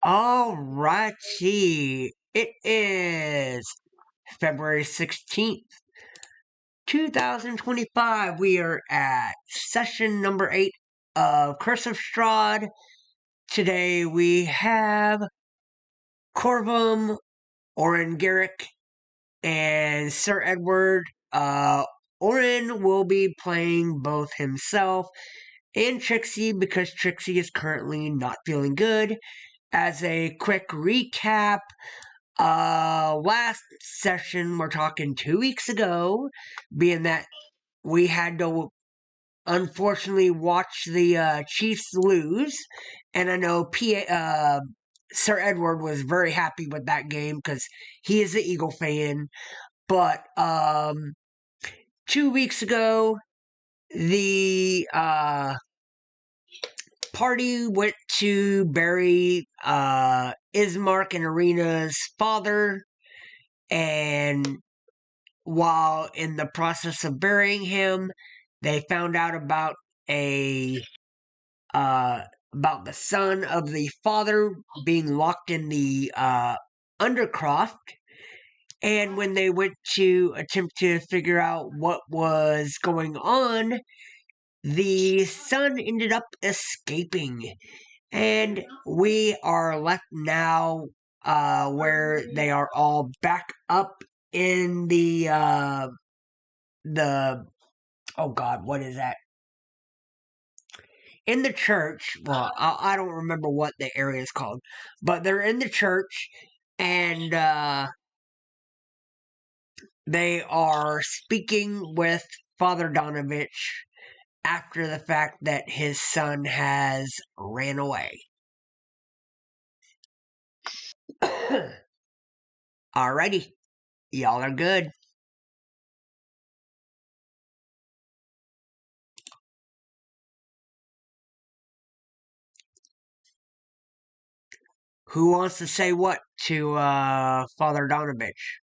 Alrighty, it is February 16th, 2025. We are at session number 8 of Curse of Strahd. Today we have Corvum, Oren Garrick, and Sir Edward. Oren will be playing both himself and Trixie because Trixie is currently not feeling good. As a quick recap, last session, we're talking 2 weeks ago, being that we had to unfortunately watch the Chiefs lose, and I know Sir Edward was very happy with that game because he is an Eagle fan. But 2 weeks ago, the party went to bury Ismark and Arena's father, and while in the process of burying him, they found out about about the son of the father being locked in the undercroft. And when they went to attempt to figure out what was going on, the son ended up escaping. And we are left now where they are all back up in the oh god, what is that? In the church. Well, I don't remember what the area is called, but they're in the church, and they are speaking with Father Donovich after the fact that his son has ran away. Alrighty, y'all are good. Who wants to say what to Father Donovich?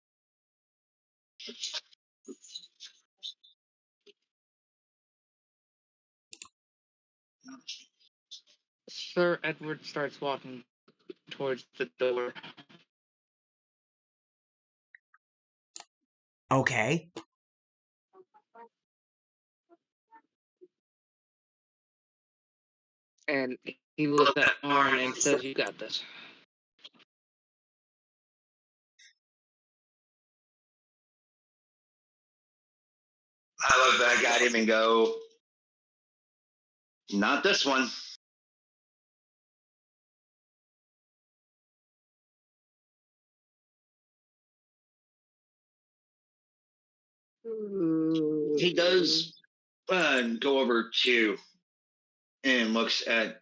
Sir Edward starts walking towards the door. Okay. And he looks at Oren and says, "You got this." I look back at him and go, "Not this one." He does go over to and looks at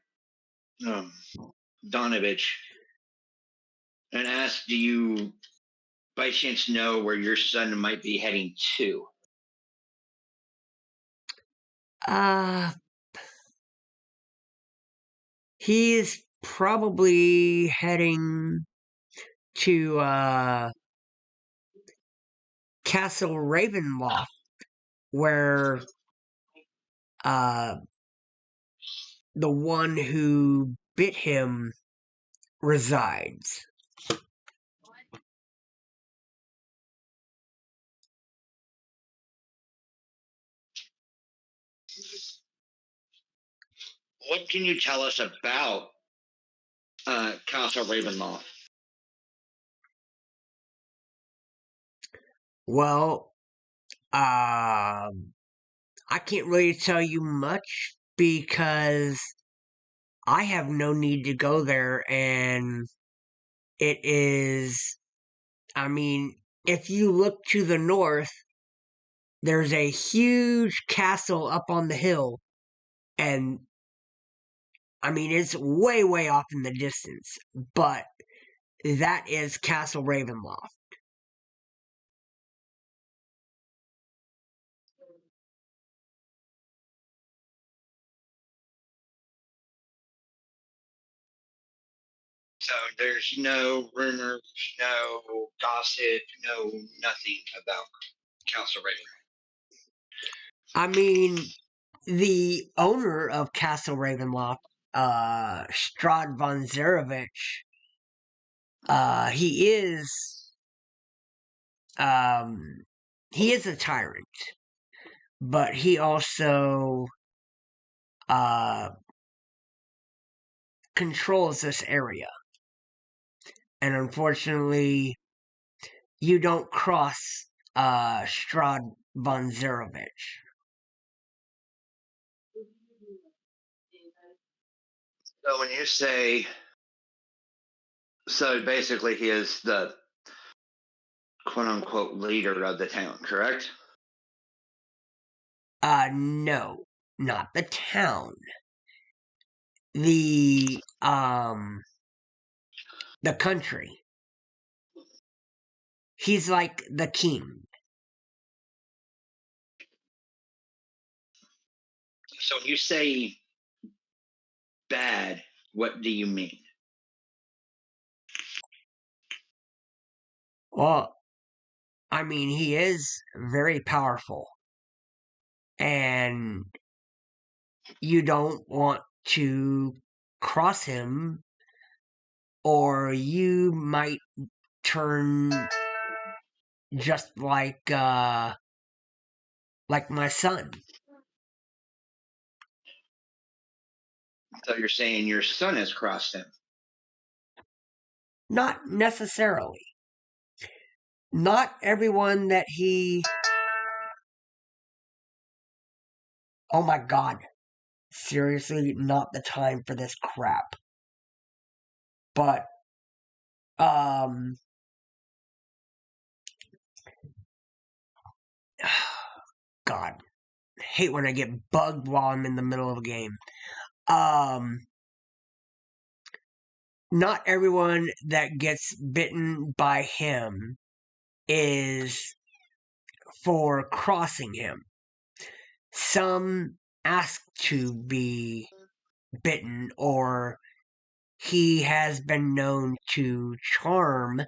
Donovich and asks, "Do you by chance know where your son might be heading to?" He is probably heading to Castle Ravenloft, where the one who bit him resides. What can you tell us about Castle Ravenloft? Well, I can't really tell you much because I have no need to go there, and it is, I mean, if you look to the north, there's a huge castle up on the hill, and I mean, it's way, way off in the distance, but that is Castle Ravenloft. So there's no rumors, no gossip, no nothing about Castle Ravenloft. I mean, the owner of Castle Ravenloft, Strahd von Zarevich, He is a tyrant, but he also controls this area. And unfortunately, you don't cross Strahd von Zarovich. So when you say, so basically he is the quote unquote leader of the town, correct? No, not the town. The country. He's like the king. So when you say bad, what do you mean? Well, I mean, he is very powerful. And you don't want to cross him, or you might turn just like my son. So you're saying your son has crossed him. Not necessarily. Not everyone that he... Oh my god. Seriously, not the time for this crap. But, God. I hate when I get bugged while I'm in the middle of a game. Not everyone that gets bitten by him is for crossing him. Some ask to be bitten, or he has been known to charm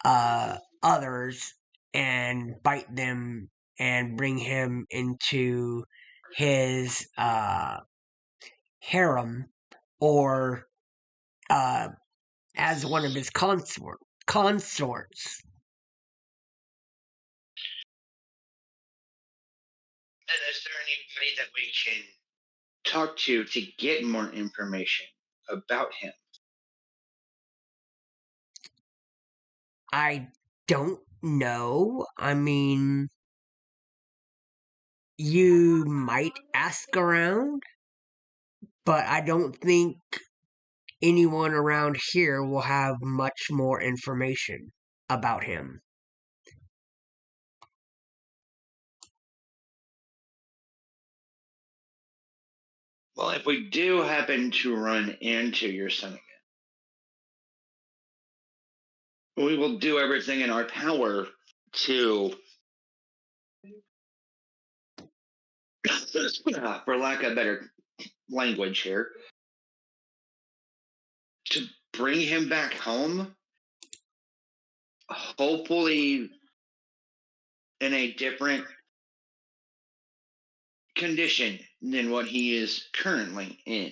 others and bite them and bring him into his harem, or as one of his consorts. And is there anybody that we can talk to get more information about him? I don't know. I mean, you might ask around, but I don't think anyone around here will have much more information about him. Well, if we do happen to run into your son again, we will do everything in our power to, for lack of better language here, to bring him back home, hopefully in a different condition than what he is currently in.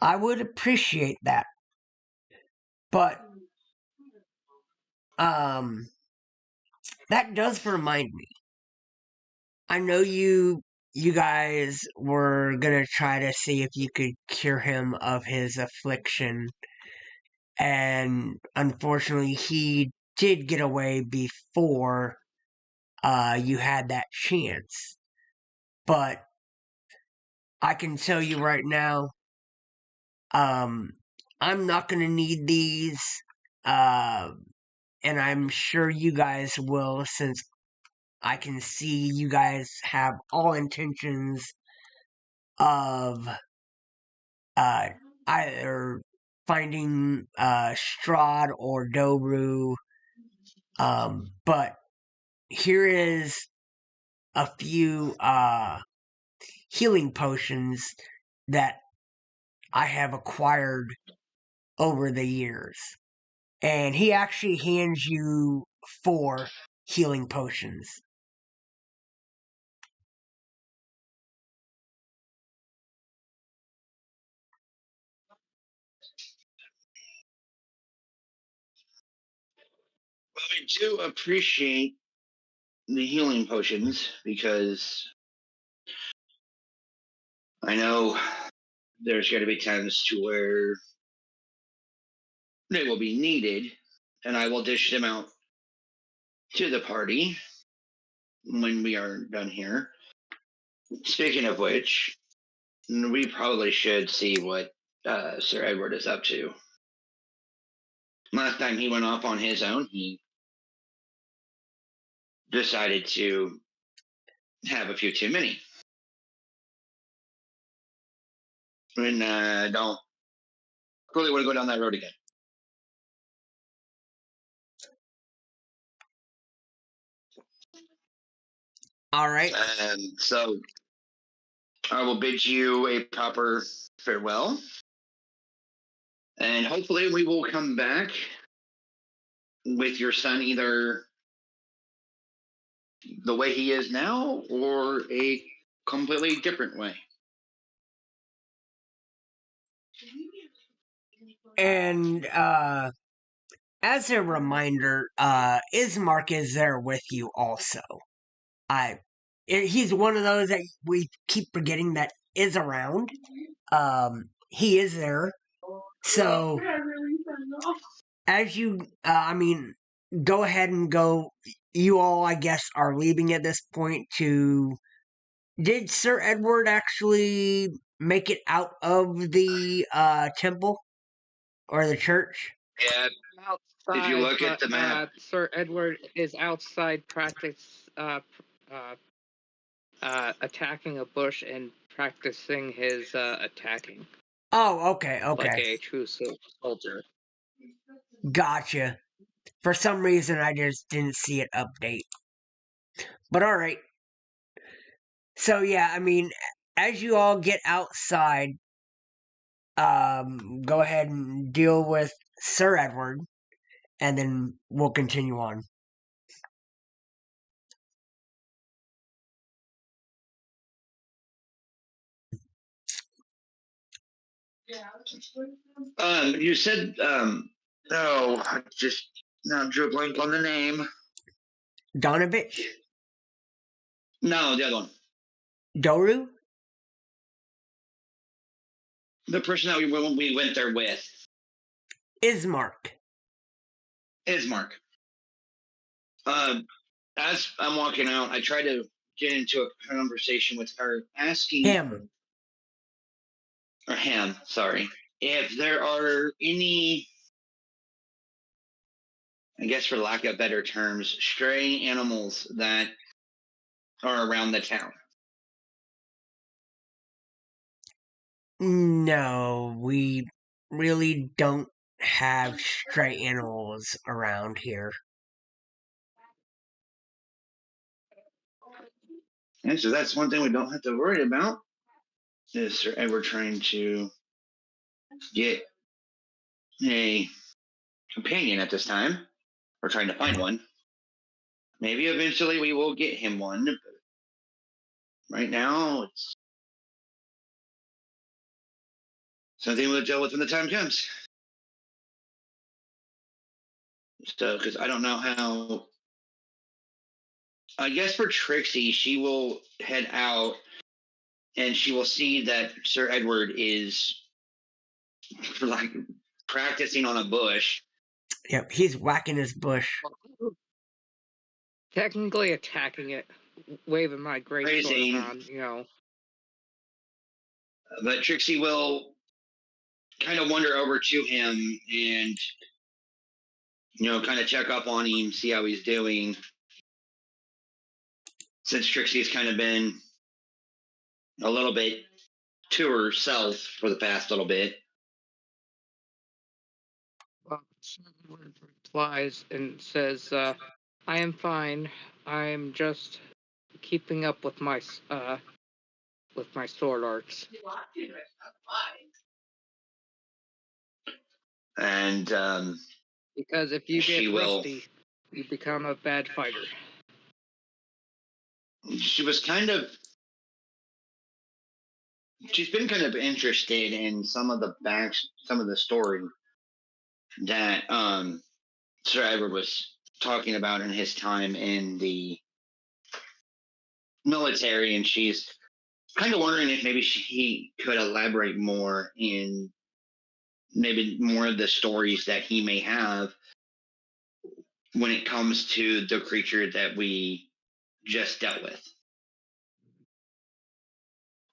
I would appreciate that. But, that does remind me. I know you guys were gonna try to see if you could cure him of his affliction, and unfortunately he did get away before you had that chance. But I can tell you right now, I'm not gonna need these, and I'm sure you guys will, since I can see you guys have all intentions of either finding Strahd or Dobru. But here is a few healing potions that I have acquired over the years. And he actually hands you 4 healing potions. I do appreciate the healing potions because I know there's going to be times to where they will be needed, and I will dish them out to the party when we are done here. Speaking of which, we probably should see what Sir Edward is up to. Last time he went off on his own, he decided to have a few too many. And don't really want to go down that road again. All right. So I will bid you a proper farewell. And hopefully we will come back with your son either the way he is now or a completely different way. And as a reminder, Ismark is there with you also. He's one of those that we keep forgetting that is around. He is there. So, as you, go ahead and go. You all, I guess, are leaving at this point to. Did Sir Edward actually make it out of the temple or the church? Yeah. Outside, If you look at the map, Sir Edward is outside attacking a bush and practicing his attacking Oh, okay. like a true soldier. Gotcha. For some reason, I just didn't see it update. But alright. So, yeah, as you all get outside, go ahead and deal with Sir Edward, and then we'll continue on. You said, I just now drew a blank on the name. Donovich? No, the other one. Doru? The person that we went there with. Ismark. Ismark. As I'm walking out, I try to get into a conversation with her, asking Him. Or him, sorry, if there are any, I guess for lack of better terms, stray animals that are around the town. No, we really don't have stray animals around here. And so that's one thing we don't have to worry about. Is Sir Edward trying to get a companion at this time? We're trying to find one. Maybe eventually we will get him one. But right now, it's something we'll deal with when the time comes. So, because I don't know how. I guess for Trixie, she will head out and she will see that Sir Edward is like practicing on a bush. Yep, he's whacking his bush. Technically attacking it, waving my great sword around, But Trixie will kind of wander over to him and, kind of check up on him, see how he's doing. Since Trixie's kind of been a little bit to herself for the past little bit. Well, someone replies and says, "I am fine. I'm just keeping up with my sword arts." And because if you get rusty, you become a bad fighter. She's been kind of interested in some of the story that Sir Edward was talking about in his time in the military, and she's kind of wondering if maybe he could elaborate more in maybe more of the stories that he may have when it comes to the creature that we just dealt with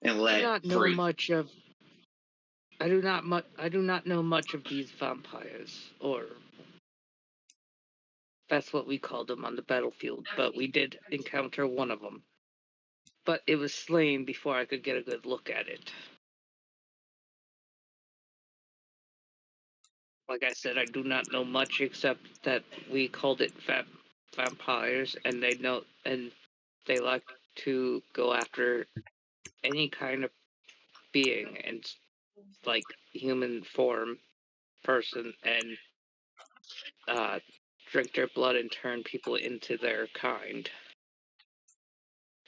and I do let not know free. much of. I do not know much of these vampires, or that's what we called them on the battlefield. But we did encounter one of them. But it was slain before I could get a good look at it. Like I said, I do not know much except that we called it vampires, and they like to go after any kind of being and like human form person and drink their blood and turn people into their kind.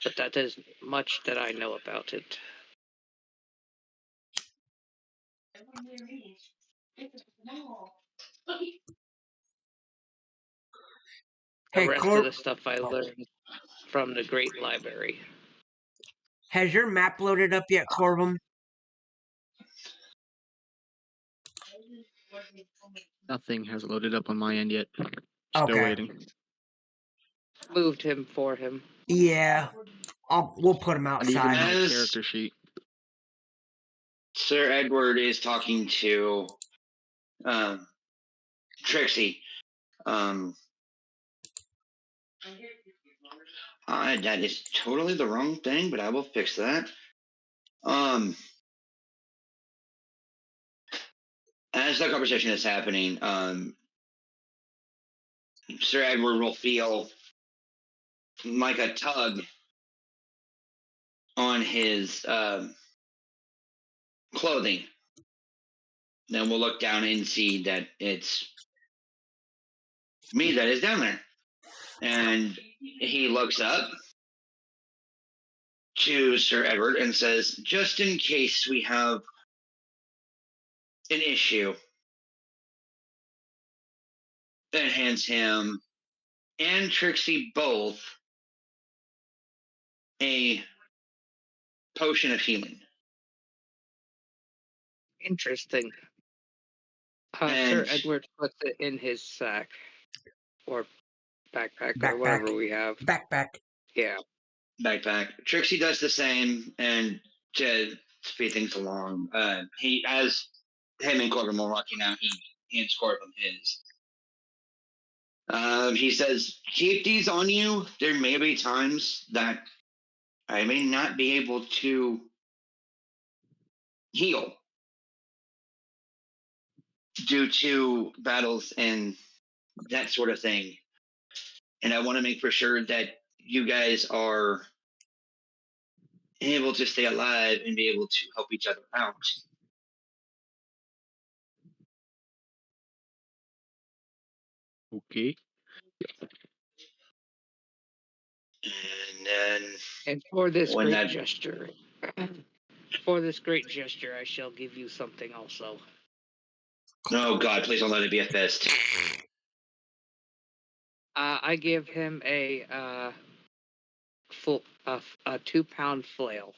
But that is much that I know about it. The Hey, rest of the stuff I learned from the Great Library. has your map loaded up yet, Corvum? Nothing has loaded up on my end yet. Still waiting. Moved him for him. Yeah, we'll put him Not even outside. my As character sheet. Sir Edward is talking to Trixie. That is totally the wrong thing, but I will fix that. As that conversation is happening, Sir Edward will feel like a tug on his clothing. Then we'll look down and see that it's me that is down there. And he looks up to Sir Edward and says, just in case we have an issue, and hands him and Trixie both a potion of healing. Interesting. Sir And Edward puts it in his sack or backpack or whatever we have. Backpack. Yeah. Backpack. Trixie does the same, and to speed things along, he, as him and Corbin were walking out, he hands Corbin his. He says, keep these on you. There may be times that I may not be able to heal due to battles and that sort of thing. And I want to make for sure that you guys are able to stay alive and be able to help each other out. Okay. And then And for this when great that gesture, I shall give you something also. oh God, please don't let it be a fist. I give him a 2-pound flail.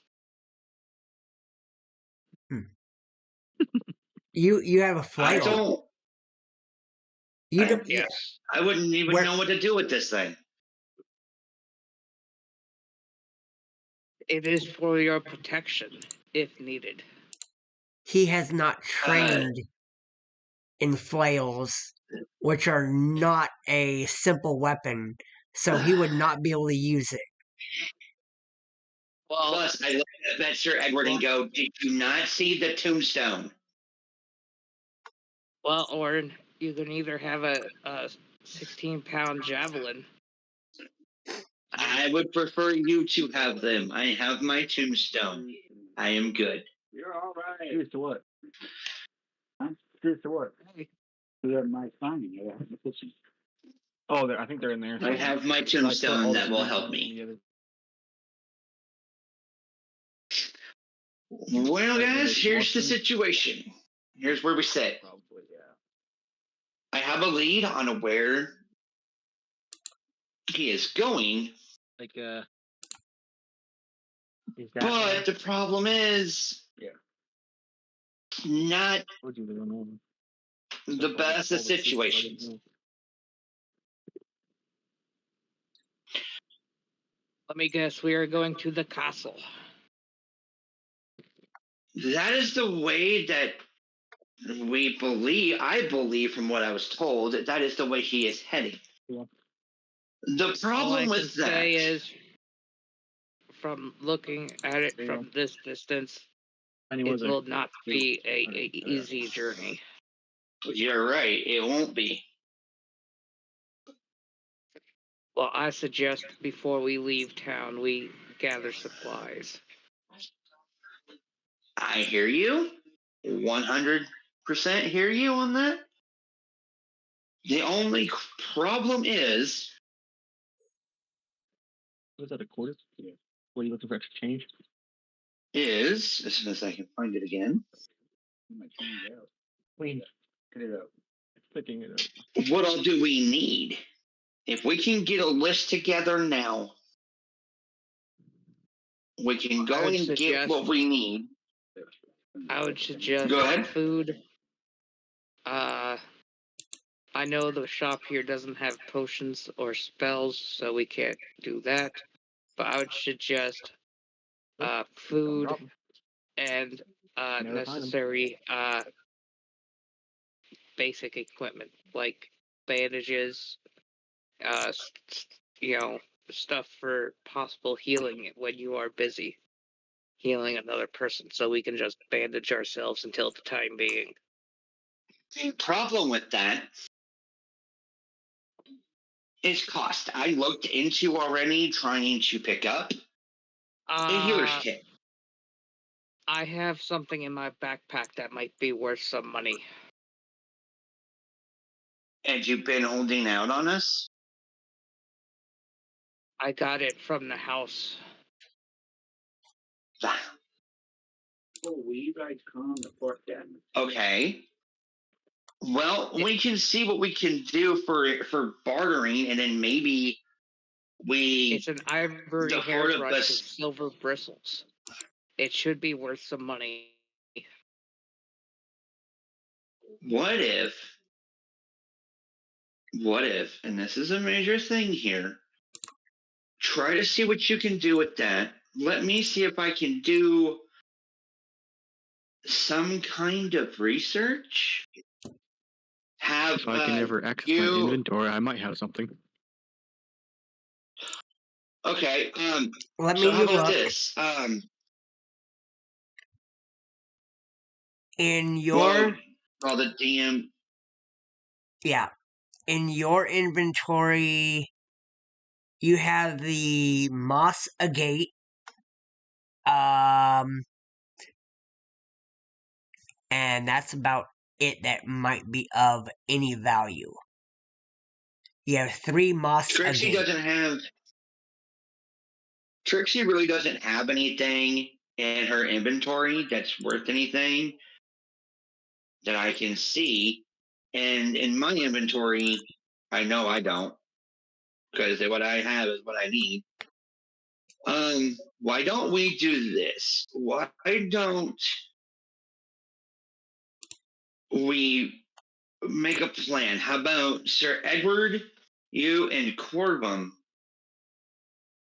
You have a flail. I don't. You don't. Yes. I wouldn't even know what to do with this thing. It is for your protection, if needed. He has not trained in flails, which are not a simple weapon, so he would not be able to use it. Well, Plus, I look at Sir Edward and go, did you not see the tombstone? well, or you can either have a 16-pound javelin. I would prefer you to have them. I have my tombstone. I am good. You're all right. Here's to what? Huh? Here's to what? Hey. They're my signing. Yeah, the kitchen. Oh, I think they're in there. I have my tombstone that will help me. Well, guys, here's the situation. Here's where we sit. Probably, yeah. I have a lead on where he is going. Like, is that But the problem is, not what do you know? the best of situations. Let me guess, we are going to the castle. That is the way that I believe from what I was told, that is the way he is heading. Yeah. The All problem I with can that say is, from looking at it from this distance, it will not be a easy journey. You're right, it won't be. Well, I suggest before we leave town, we gather supplies. I hear you. 100% hear you on that. The only problem is, Was that a quarter? Yeah. What are you looking for extra change? as soon as I can find it again, Clean it up. Picking it up. what all do we need? If we can get a list together now, we can go and get what we need. I would suggest Go ahead. food. I know the shop here doesn't have potions or spells, so we can't do that. But I would suggest food and necessary basic equipment like bandages, stuff for possible healing when you are busy healing another person, so we can just bandage ourselves until the time being. The problem with that is cost. I looked into already trying to pick up a healer's kit. I have something in my backpack that might be worth some money. And you've been holding out on us? I got it from the house. Okay. Well, we can see what we can do for bartering, and then maybe It's an ivory hairbrush with silver bristles. It should be worth some money. What if, and this is a major thing here, try to see what you can do with that. Let me see if I can do some kind of research. If I can ever access my inventory, I might have something. Okay. Let so me how about look. this? In your the DM. Yeah. In your inventory, you have the moss agate. And that's about it that might be of any value. You have 3 moss Trixie agate. Trixie really doesn't have anything in her inventory that's worth anything that I can see. And in my inventory, I know I don't, because what I have is what I need. Why don't we do this? Why don't we make a plan? How about Sir Edward, you and Corbin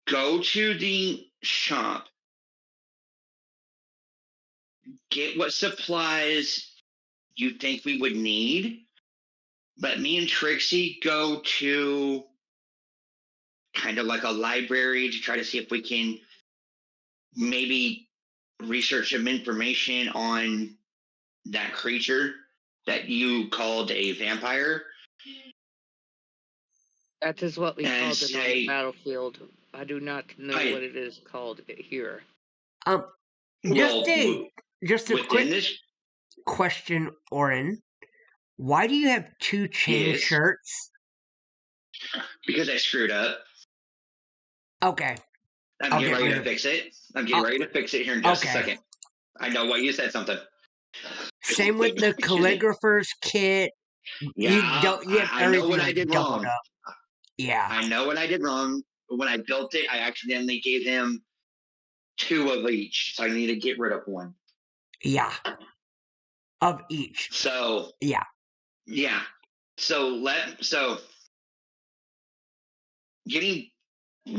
go to the shop, get what supplies you think we would need. Let me and Trixie go to kind of like a library to try to see if we can maybe research some information on that creature that you called a vampire. That is what we called it on the battlefield. I do not know what it is called here. Just a quick question, Oren. Why do you have 2 chain shirts? Because I screwed up. Okay. I'm getting ready to fix it. I'm getting ready to fix it here in just a second. I know why you said something. Same with the calligrapher's kit. Yeah, I know what I did wrong. Yeah. I know what I did wrong. But when I built it, I accidentally gave him 2 of each. So I need to get rid of 1. Yeah. Of each. So yeah. So getting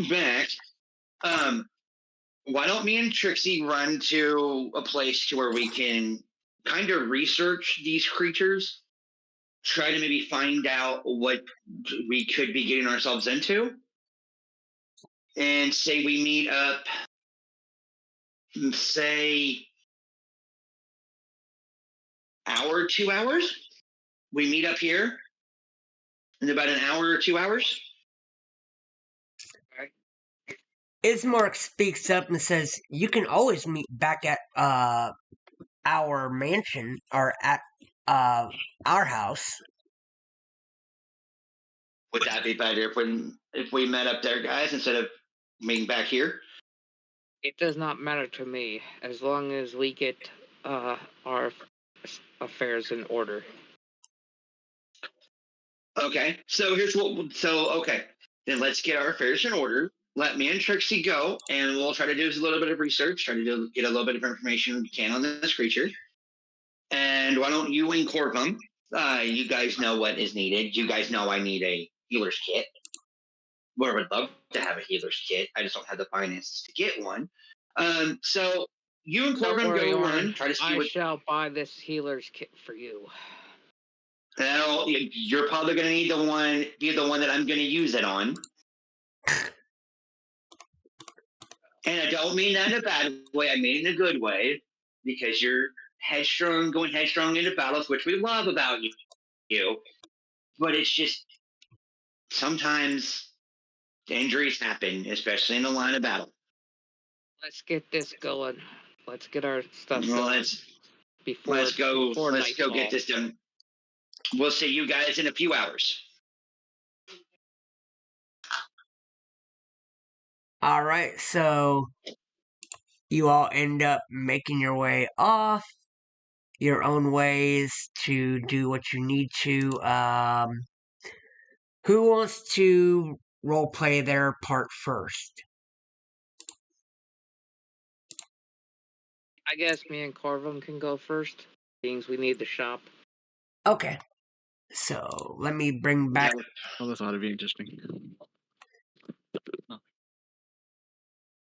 back, why don't me and Trixie run to a place to where we can kind of research these creatures, try to maybe find out what we could be getting ourselves into, and say we meet up, say, hour, 2 hours. We meet up here in about an hour or 2 hours. Ismark speaks up and says, "You can always meet back at our mansion or at our house." Would that be better if we met up there, guys, instead of meeting back here? It does not matter to me as long as we get our affairs in order. Okay, so then let's get our affairs in order. Let me and Trixie go, and we'll try to do a little bit of research, try to get a little bit of information we can on this creature. And why don't you and Corvum, you guys know what is needed. You guys know I need a healer's kit. Well, I would love to have a healer's kit. I just don't have the finances to get one. So you and Corvum go run, try to see I shall buy this healer's kit for you. Now, you're probably going to need be the one that I'm going to use it on. And I don't mean that in a bad way. I mean it in a good way, because you're going headstrong into battles, which we love about you. But it's just sometimes injuries happen, especially in the line of battle. Let's get this going. Let's get our stuff Well, going. Let's go nightfall. get this done. We'll see you guys in a few hours. All right, so you all end up making your way off your own ways to do what you need to. Who wants to role play their part first? I guess me and Corvum can go first. Things we need the shop. Okay. So let me bring back. Oh, that's ought to be interesting.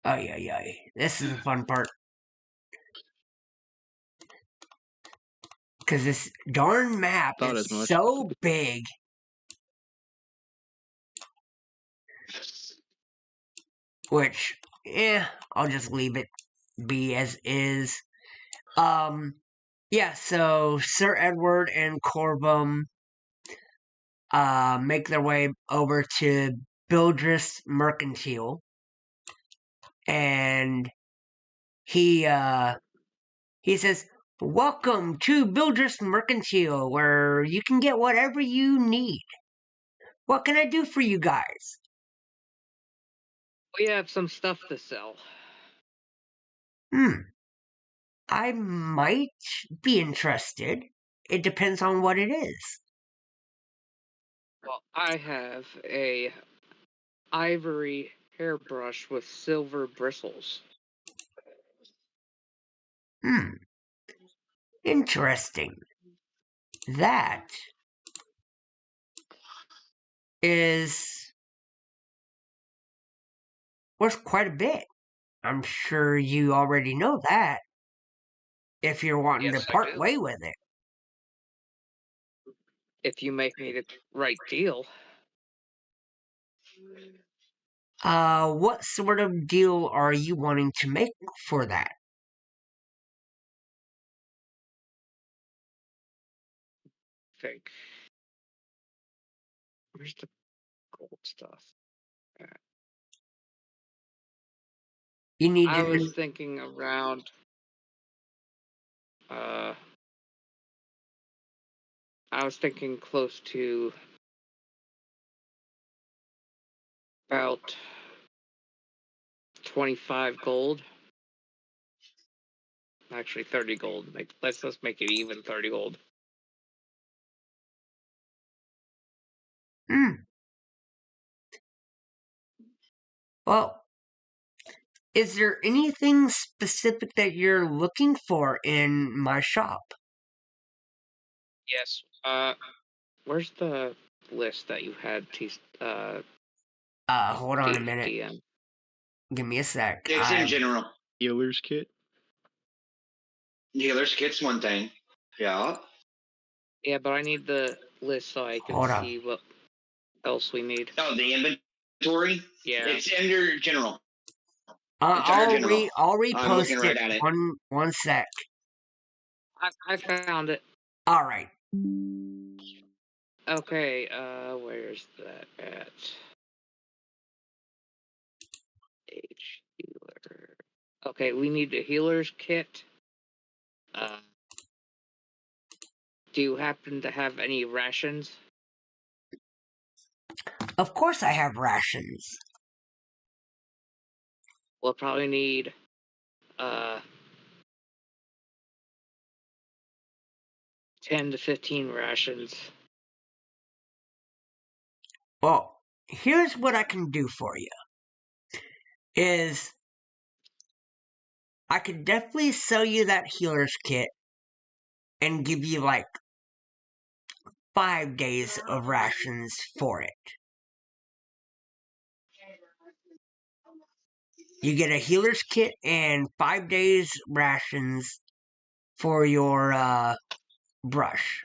Oh yeah. This is the fun part. Because this darn map is so big. Which, I'll just leave it be as is. Yeah, so Sir Edward and Corvum make their way over to Bildris Mercantile. And he says, "Welcome to Bildris Mercantile, where you can get whatever you need. What can I do for you guys?" We have some stuff to sell. I might be interested. It depends on what it is. Well, I have a ivory hairbrush with silver bristles. Interesting. That is worth quite a bit. I'm sure you already know that. If you're wanting to part way with it. If you make me the right deal. What sort of deal are you wanting to make for that? Think. Where's the gold stuff? You need I was thinking around I was thinking close to about 25 gold. Actually, 30 gold. Let's just make it even 30 gold. Well, is there anything specific that you're looking for in my shop? Yes. Where's the list that you had? Hold on a minute. DM. Give me a sec. It's in general. Healer's kit. Healer's kit's one thing. Yeah. Yeah, but I need the list so I can see what else we need. Oh, the inventory? Yeah. It's under general. I'll general. I'll repost I'm looking right it. at it. One sec. I found it. All right. Okay, where's that at? H healer. Okay, we need the healer's kit. Do you happen to have any rations? Of course I have rations. We'll probably need 10 to 15 rations. Well, here's what I can do for you. Is I could definitely sell you that healer's kit and give you like 5 days of rations for it. You get a healer's kit and 5 days rations for your brush.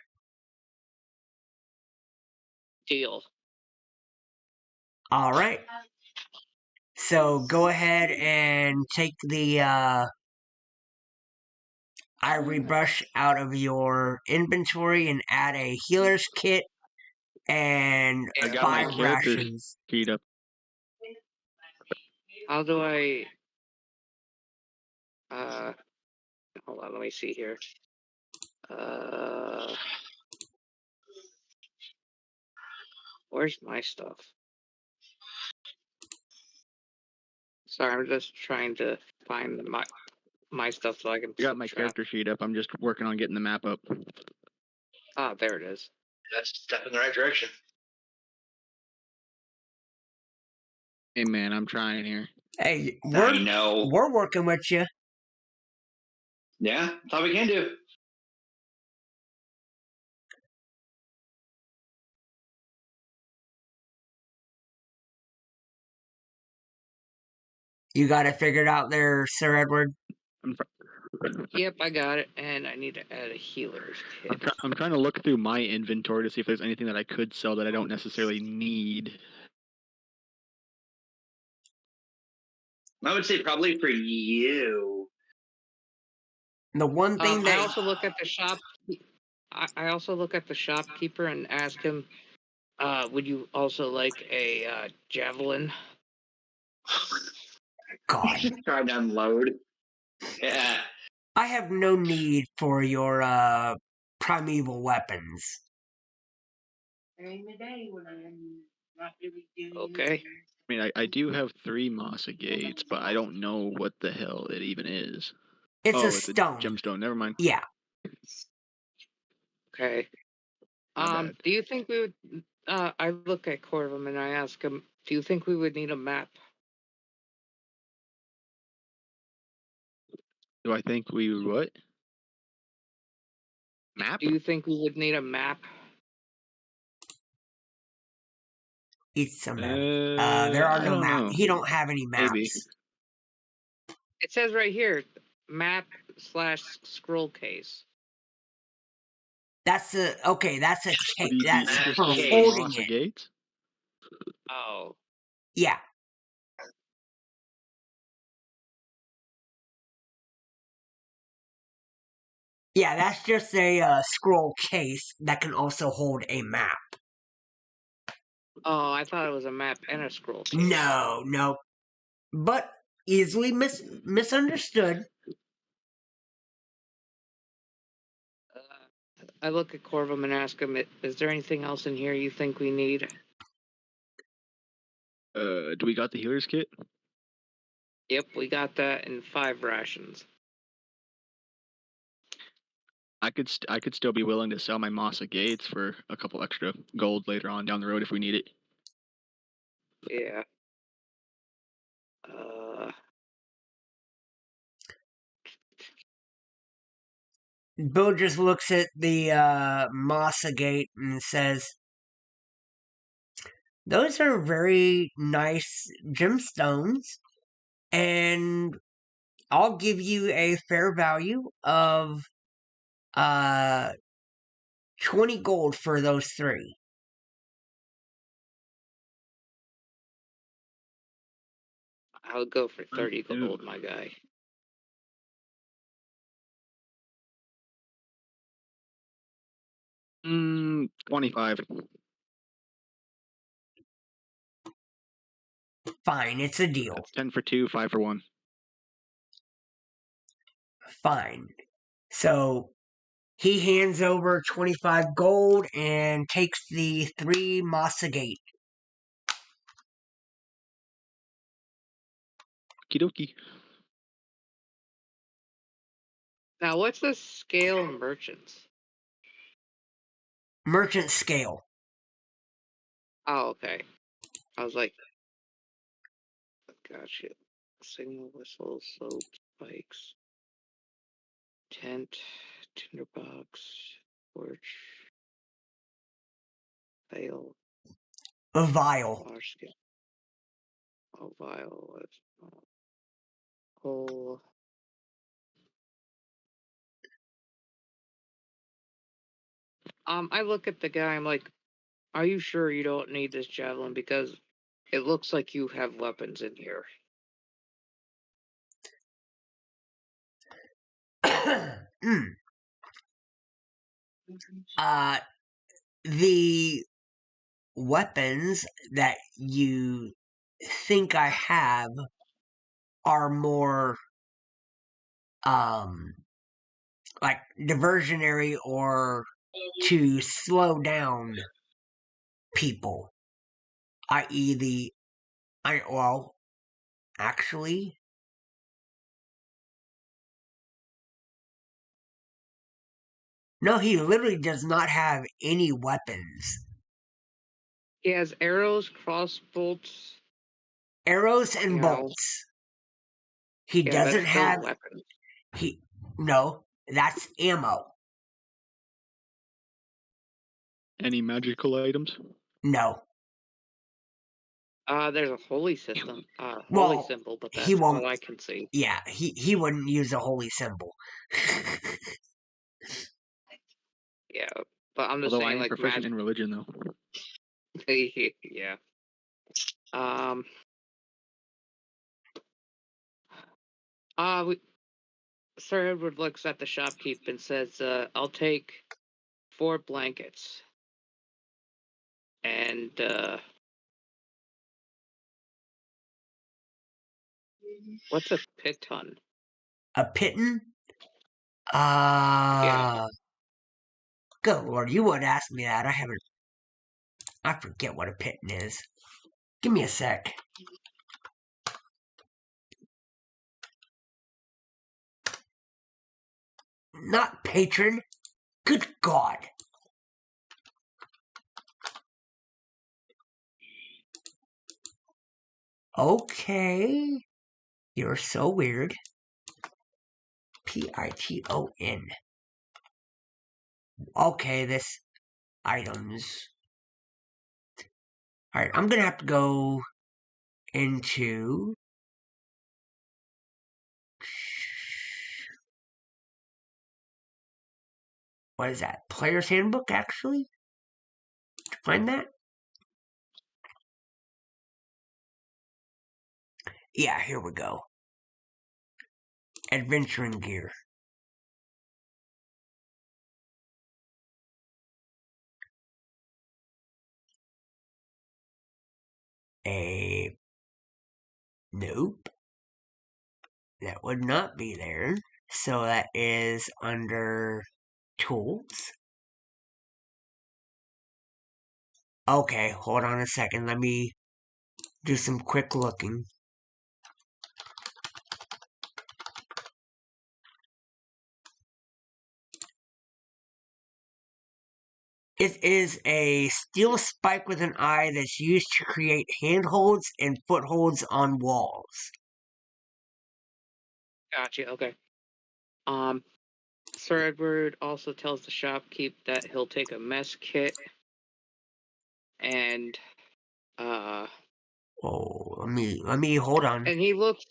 Deal. All right. So go ahead and take the ivory brush out of your inventory and add a healer's kit and I got 5 my character rations. sheet up. How do I... hold on, let me see here. Where's my stuff? Sorry, I'm just trying to find my stuff so I can... I got my character sheet up. I'm just working on getting the map up. Ah, there it is. That's a step in the right direction. Hey man, I'm trying here. Hey, I know. we're working with you. Yeah, that's all we can do. You got it figured out there, Sir Edward? Yep, I got it, and I need to add a healer's kit. I'm trying to look through my inventory to see if there's anything that I could sell that I don't necessarily need. I would say probably for you. The one thing that I also look at the shop. I also look at the shopkeeper and ask him, would you also like a javelin? God. Trying to unload. Yeah. I have no need for your primeval weapons. Okay. I mean, I do have 3 Mossa Gates, but I don't know what the hell it even is. It's a it's stone. a gemstone. Never mind. Yeah. Okay. Do you think we would... I look at Corvum and I ask him, do you think we would need a map? Do I think we would what? Map? Do you think we would need a map? It's a map. There are no maps. He don't have any maps. Maybe. It says right here, map/scroll case. That's a okay. That's a case. That's for case. holding Mossa it. Gates? Oh. Yeah. Yeah, that's just a scroll case that can also hold a map. Oh, I thought it was a map and a scroll case. No. But easily misunderstood. I look at Corvum and ask him, is there anything else in here you think we need? Do we got the healer's kit? Yep, we got that in 5 rations. I could still be willing to sell my Mossa Gates for a couple extra gold later on down the road if we need it. Yeah. Bill just looks at the Masa gate and says, "Those are very nice gemstones, and I'll give you a fair value of 20 gold for those 3." I'll go for 30 gold, my guy. Mm, 25. Fine, it's a deal. That's 10 for 2, 5 for 1. Fine. So he hands over 25 gold and takes the 3 Masa gate. Okie dokie. Now, what's the scale of merchants? Merchant scale. Oh, okay. I was like, gotcha. Signal whistle, slope, spikes, tent, tinderbox, torch, veil, A vial. wash skin, vial, hole. I look at the guy. I'm like, "Are you sure you don't need this javelin? Because it looks like you have weapons in here." The weapons that you think I have are more like diversionary or to slow down people, i.e. actually, no, he literally does not have any weapons. He has arrows, crossbolts. Arrows and bolts. He doesn't that's still have weapons. No, that's ammo. Any magical items? No. There's a holy system, holy Well, symbol, but he that's won't. all I can see. Yeah, he wouldn't use a holy symbol. Yeah, but I'm just Although I saying, am like, proficient in religion, though. yeah. Sir Edward looks at the shopkeep and says, "I'll take 4 blankets and what's a piton?" A piton? Yeah. Good lord, you would ask me that. I forget what a piton is. Give me a sec. Not patron. Good god. Okay. You're so weird. Piton. Okay, this items. Alright, I'm gonna have to go into what is that? Player's handbook, actually? To find that? Yeah, here we go. Adventuring gear. Nope. That would not be there. So that is under tools. Okay, hold on a second. Let me do some quick looking. It is a steel spike with an eye that's used to create handholds and footholds on walls. Gotcha. Okay. Sir Edward also tells the shopkeep that he'll take a mess kit and Oh, let me hold on. and he looks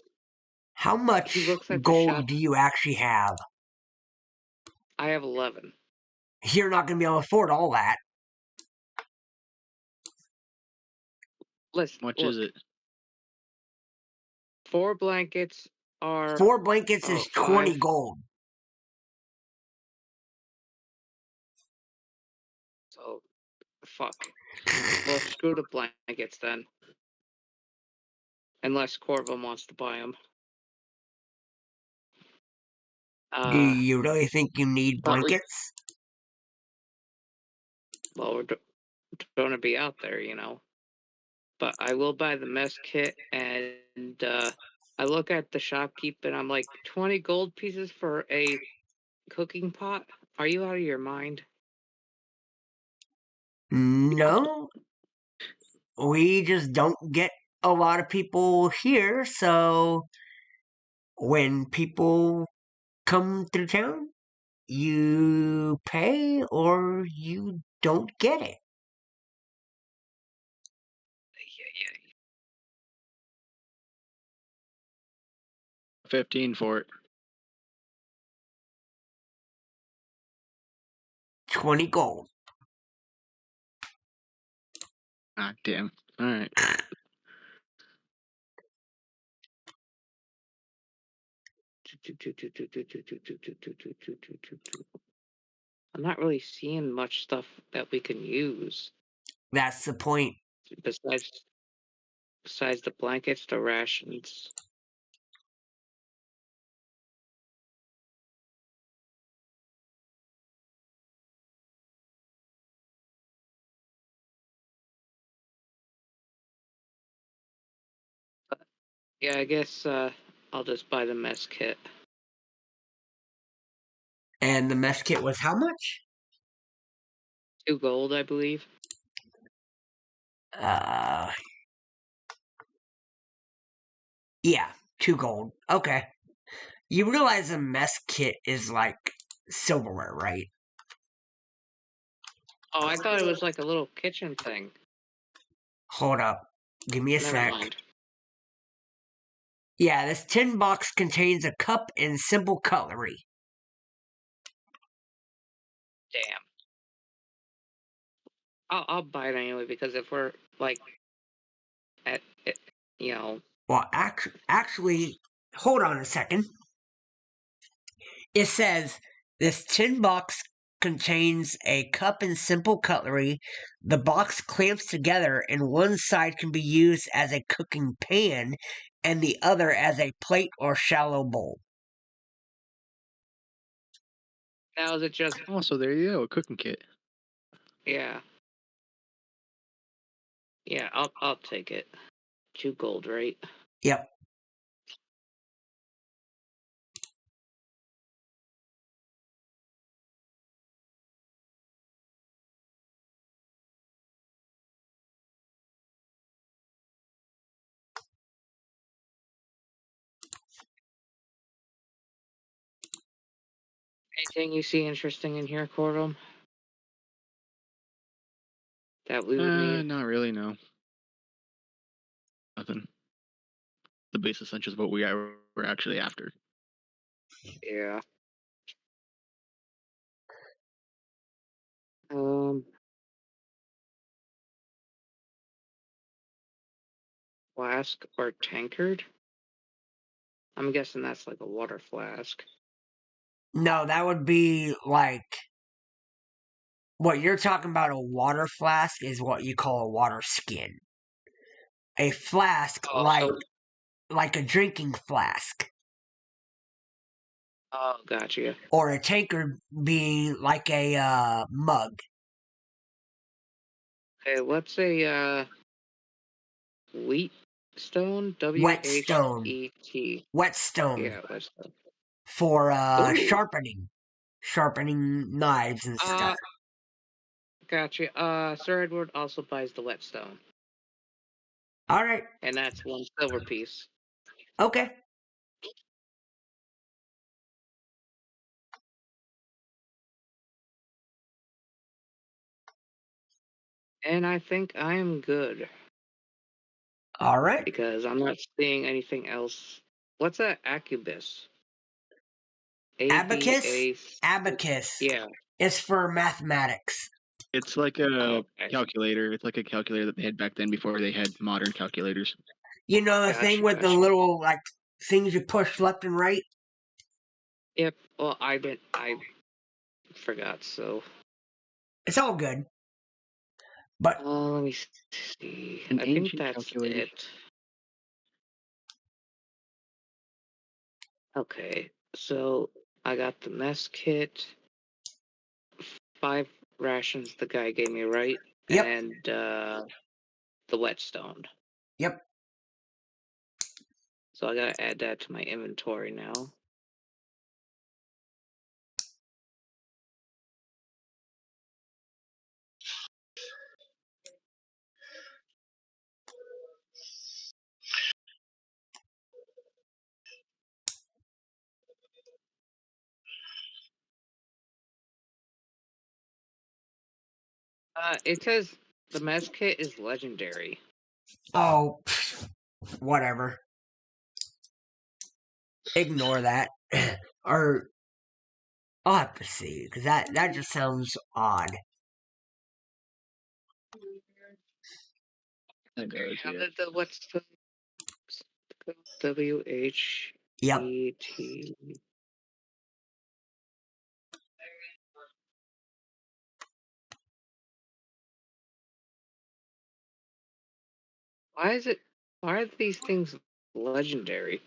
How much at the gold shop. do you actually have? I have 11. You're not going to be able to afford all that. Listen, How much look, is it? 4 blankets are 4 blankets is 20 5. gold. So fuck. Well, screw the blankets then. Unless Corvum wants to buy them. Do you really think you need But blankets? well, we're going to be out there, you know. But I will buy the mess kit, and I look at the shopkeep, and I'm like, 20 gold pieces for a cooking pot? Are you out of your mind? No. We just don't get a lot of people here, so when people come through town, you pay or you don't get it. Yeah. 15 for it. 20 gold. Ah, damn. All right. I'm not really seeing much stuff that we can use That's the point. besides the blankets, the rations. Yeah, I guess I'll just buy the mess kit. And the mess kit was how much? 2 gold, I believe. Yeah, 2 gold. Okay. You realize a mess kit is like silverware, right? Oh, I thought it was like a little kitchen thing. Hold up. Give me a Never sec. mind. Yeah, this tin box contains a cup and simple cutlery. Damn. I'll buy it anyway because if we're like at it, you know. Well, actually, hold on a second. It says this tin box contains a cup and simple cutlery. The box clamps together, and one side can be used as a cooking pan, and the other as a plate or shallow bowl. Now is it just Oh, so there you go, a cooking kit. yeah. Yeah, I'll take it. 2 gold, right? Yep. Anything you see interesting in here, Cordum? That we would need? Not really, no. Nothing. The base essentials of what we're actually after. Yeah. Flask or tankard? I'm guessing that's like a water flask. No, that would be like what you're talking about. A water flask is what you call a water skin. A flask, Oh, so like a drinking flask, gotcha. or a tankard being like a mug. Okay, what's a wheatstone? Whetstone. Whet. Whetstone Yeah, whetstone. for Ooh. sharpening knives and stuff. Gotcha. Sir Edward also buys the whetstone, All right. and that's 1 silver piece. Okay. And I think I am good All right. because I'm not seeing anything else. What's that Acubus? Abacus. ABA. Abacus Yeah. is for mathematics. It's like a Okay. calculator. It's like a calculator that they had back then before they had modern calculators. You know the thing with the little like things you push left and right. Yep. Well, I forgot. So. It's all good. But Let me see. An I think ancient that's calculator. it. Okay. So I got the mess kit. 5 rations the guy gave me, right? Yep. And the whetstone. Yep. So I gotta add that to my inventory now. It says the mess kit is legendary. Oh, whatever. Ignore that. Or I'll have to see because that just sounds odd. Okay, how did the what's the WH Yep. ET? Why are these things legendary?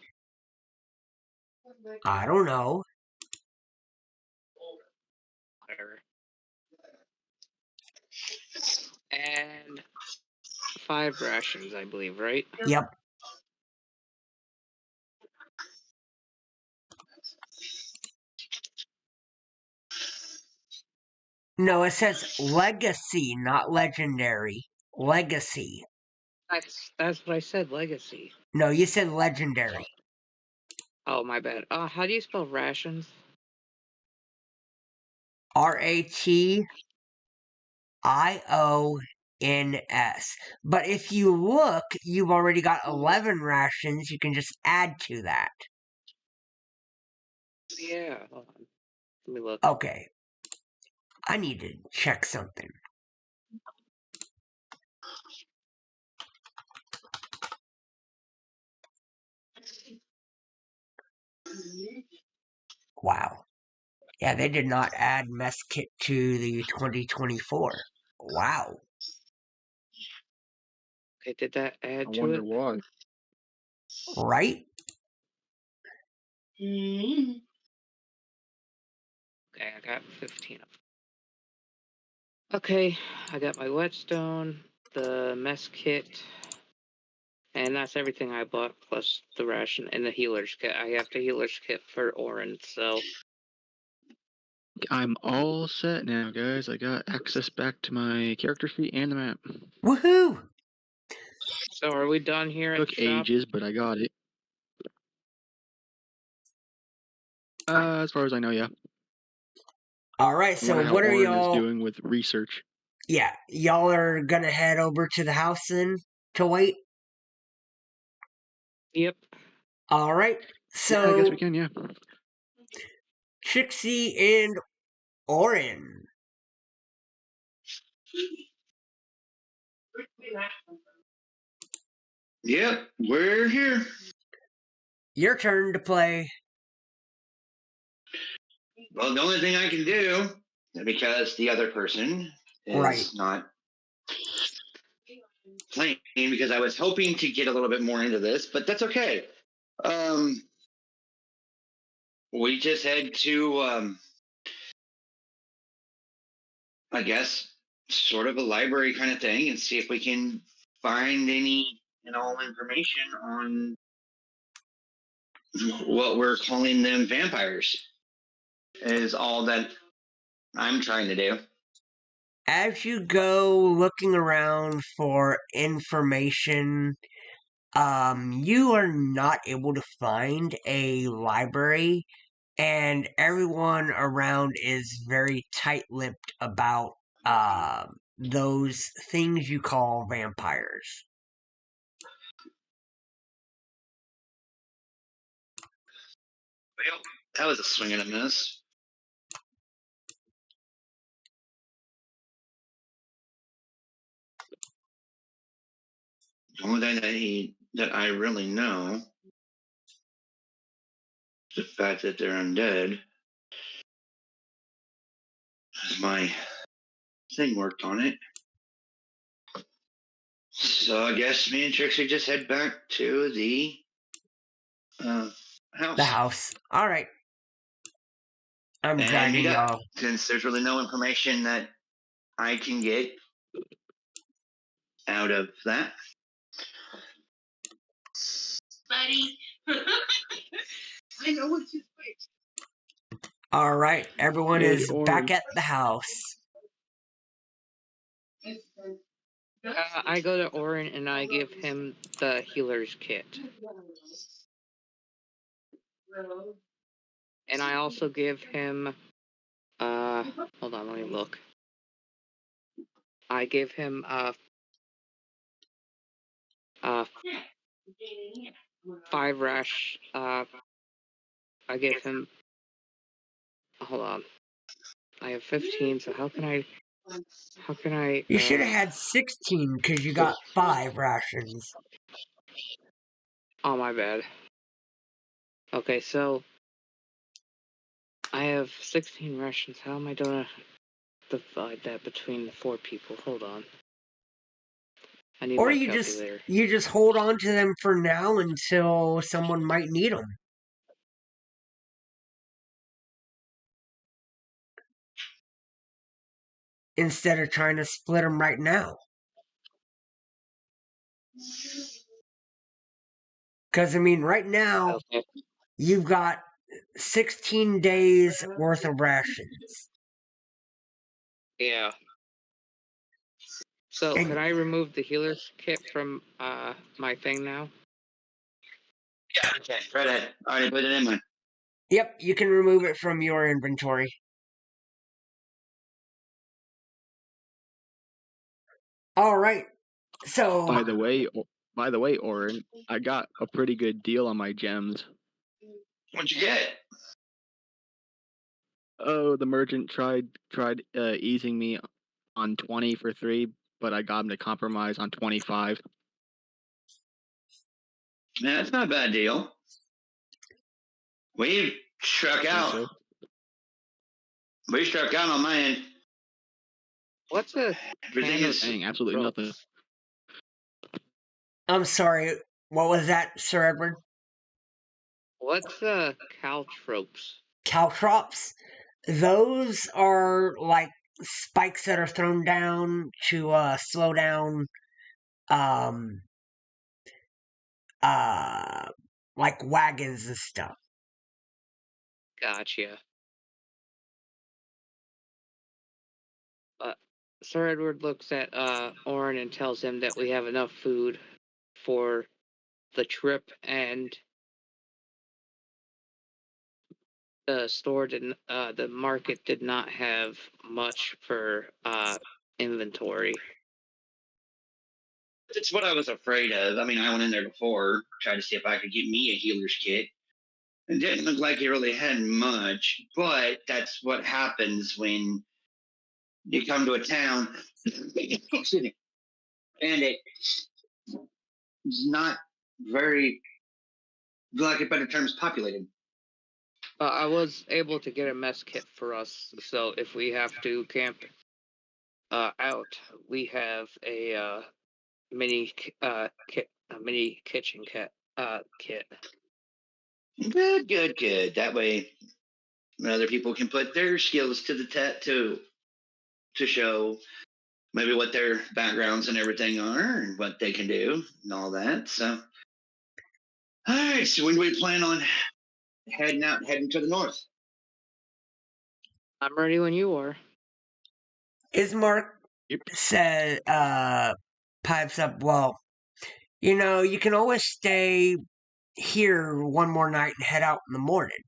I don't know. Whatever. And 5 rations, I believe, right? Yep. No, it says legacy, not legendary. Legacy. That's what I said, legacy. No, you said legendary. Oh, my bad. How do you spell rations? RATIONS. But if you look, you've already got 11 rations. You can just add to that. Yeah, hold on. Let me look. Okay. I need to check something. Wow. Yeah, they did not add mess kit to the 2024. Wow. Okay, did that add I to wonder it? why. Right? Okay, I got 15 of them. Okay, I got my whetstone, the mess kit, and that's everything I bought, plus the ration and the healer's kit. I have the healer's kit for Orin, so... I'm all set now, guys. I got access back to my character sheet and the map. Woohoo! So are we done here at Took the shop? ages, but I got it. As far as I know, yeah. Alright, I so wonder how what are Orin is y'all... doing with research. Yeah, y'all are gonna head over to the house then to wait? Yep. Alright, Yeah, I guess so we can, yeah. Trixie and Orin. Yep, we're here. Your turn to play. Well, the only thing I can do, because the other person is Right. not playing, because I was hoping to get a little bit more into this, but that's okay. We just head to, I guess, sort of a library kind of thing and see if we can find any and all information on what we're calling them vampires, is all that I'm trying to do. as you go looking around for information, you are not able to find a library, and everyone around is very tight-lipped about those things you call vampires. Well, that was a swing and a miss. The only thing that I really know is the fact that they're undead. As my thing worked on it. So I guess me and Trixie just head back to the house. The house. All right. I'm And driving meet up, y'all. since there's really no information that I can get out of that. Buddy. I know what you think. All right. Everyone Hey, is Orange. back at the house. I go to Orin and I give him the healer's kit. And I also give him, hold on, let me look. I give him, 5 rash, I give him, hold on. I have 15, so how can I, You should have had 16 because you got 5 rations. oh, my bad. Okay, so, I have 16 rations. How am I gonna divide that between 4 people? Hold on. I need Or my you calculator. just hold on to them for now until someone might need them. Instead of trying to split them right now. Because, I mean, right now, Okay. you've got 16 days worth of rations. Yeah. So, And- can I remove the healer's kit from my thing now? Yeah, okay. Try that. I already put it in mine. Yep, you can remove it from your inventory. All right. So, By the way, Orin, I got a pretty good deal on my gems. What'd you get? Oh, the merchant tried easing me on 20 for 3, but I got him to compromise on 25. Yeah, that's not a bad deal. We struck out. So? We struck out on my end. What's a Everything is Dang, absolutely ropes? nothing. I'm sorry. What was that, Sir Edward? What's caltropes? Caltrops? Those are like spikes that are thrown down to slow down um like wagons and stuff. Gotcha. Sir Edward looks at Orin and tells him that we have enough food for the trip, and the market did not have much for inventory. That's what I was afraid of. I mean, I went in there before, tried to see if I could get me a healer's kit. It didn't look like it really had much, but that's what happens when you come to a town, excuse me, and it's not very, lack of better terms, populated. I was able to get a mess kit for us, so if we have to camp out, we have a mini kit, a mini kitchen kit. Good, good, good. That way, other people can put their skills to the to show maybe what their backgrounds and everything are and what they can do and all that. So, all right. So when do we plan on heading to the north? I'm ready when you are. Ismark, Yep. says, pipes up, well, you can always stay here one more night and head out in the morning.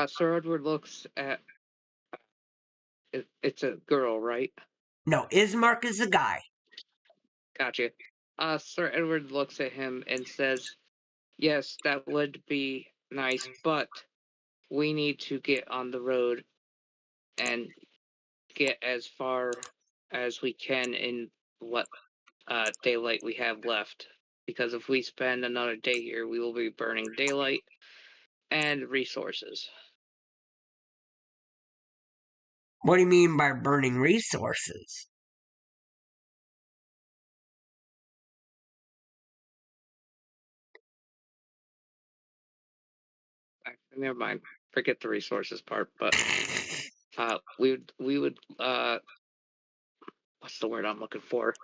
Sir Edward looks at. It's a girl, right? No, Ismark is the guy. Gotcha. Sir Edward looks at him and says, "Yes, that would be nice, but we need to get on the road and get as far as we can in what daylight we have left. Because if we spend another day here, we will be burning daylight and resources." What do you mean by burning resources? Never mind. Forget the resources part. But we would what's the word I'm looking for?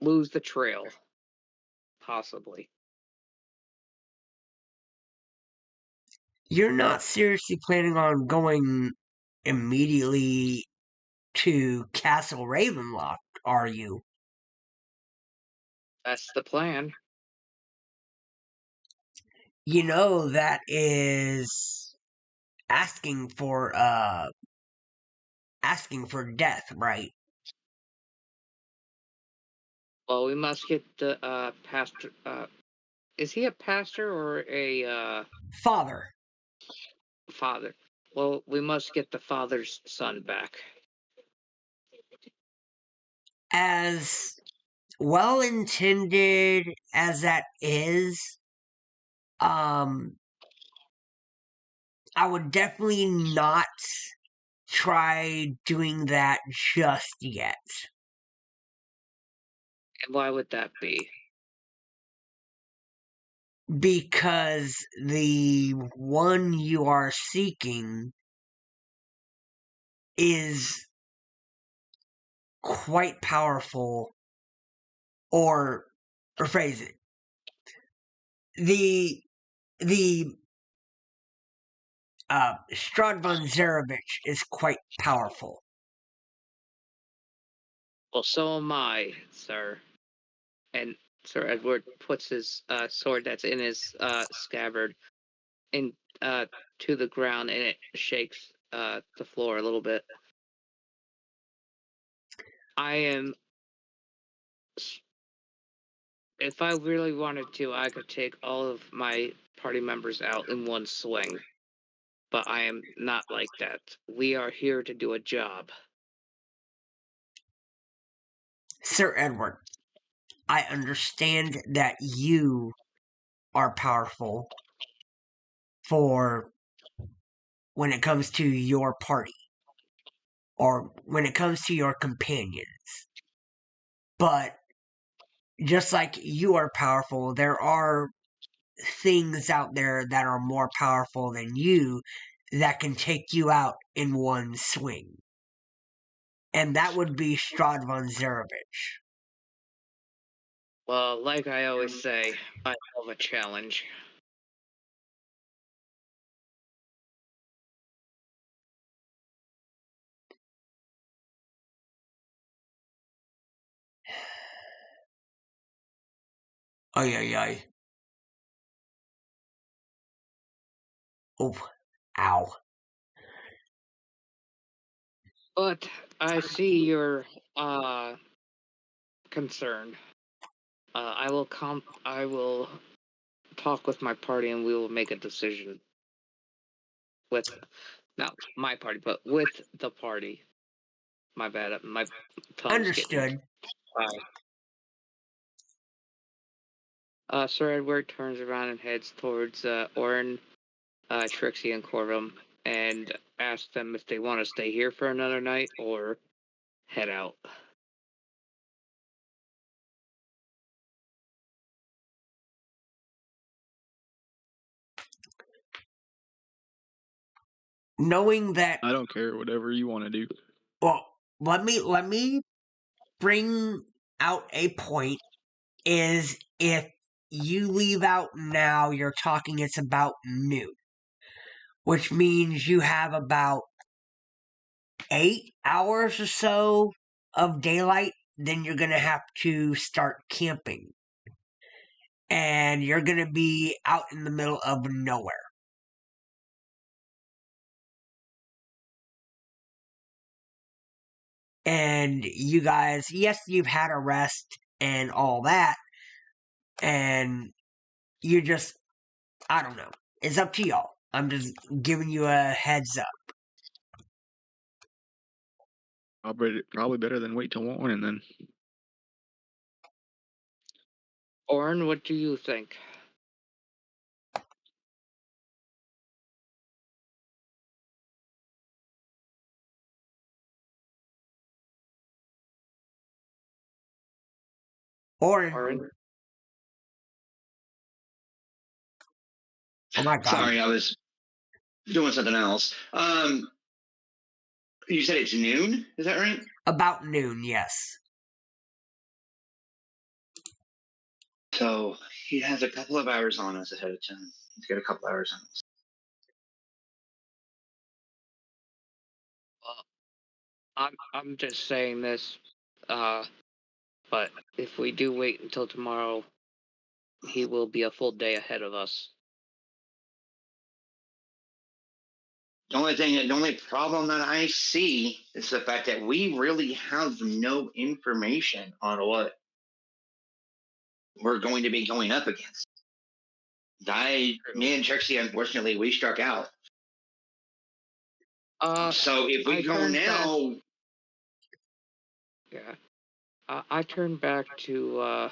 Lose the trail, possibly. You're not seriously planning on going immediately to Castle Ravenloft, are you? That's the plan. That is asking for death, right? Well, we must get the pastor. Is he a pastor or a Father, father? Well, we must get the father's son back. as well intended as that is, I would definitely not try doing that just yet. And why would that be? Because the one you are seeking is quite powerful, or rephrase it. The Strahd von Zarevich is quite powerful. Well, so am I, sir. And Sir Edward puts his sword that's in his scabbard in to the ground, and it shakes the floor a little bit. I am. If I really wanted to, I could take all of my party members out in one swing. But I am not like that. We are here to do a job. Sir Edward, I understand that you are powerful for when it comes to your party or when it comes to your companions. But just like you are powerful, there are things out there that are more powerful than you that can take you out in one swing. And that would be Strahd von Zarevich. Well, like I always say, I love a challenge. Ay, ay, ay. Oh, ow. But I see your concern. I will talk with my party and we will make a decision. With not my party, but with the party. My bad. My tongue's getting Understood. Sir Edward turns around and heads towards Orin, Trixie, and Corvum, and asks them if they want to stay here for another night or head out. Knowing that, I don't care. Whatever you want to do. well, let me bring out a point is if you leave out now, you're talking it's about noon, which means you have about 8 hours or so of daylight, then you're going to have to start camping. And you're going to be out in the middle of nowhere. And you guys, yes, you've had a rest and all that. And you just, I don't know. It's up to y'all. I'm just giving you a heads up. Probably better than wait till morning then. Oren, what do you think? Oren. Oren? Oh my god. Sorry, I was doing something else. You said it's noon, is that right? About noon, yes. So he has a couple of hours on us ahead of time. He's got a couple hours on us. Well, I'm just saying this, but if we do wait until tomorrow, he will be a full day ahead of us. The only problem that I see is the fact that we really have no information on what we're going to be going up against. Me and Trixie, unfortunately, we struck out. So if we go now, yeah, I turned back to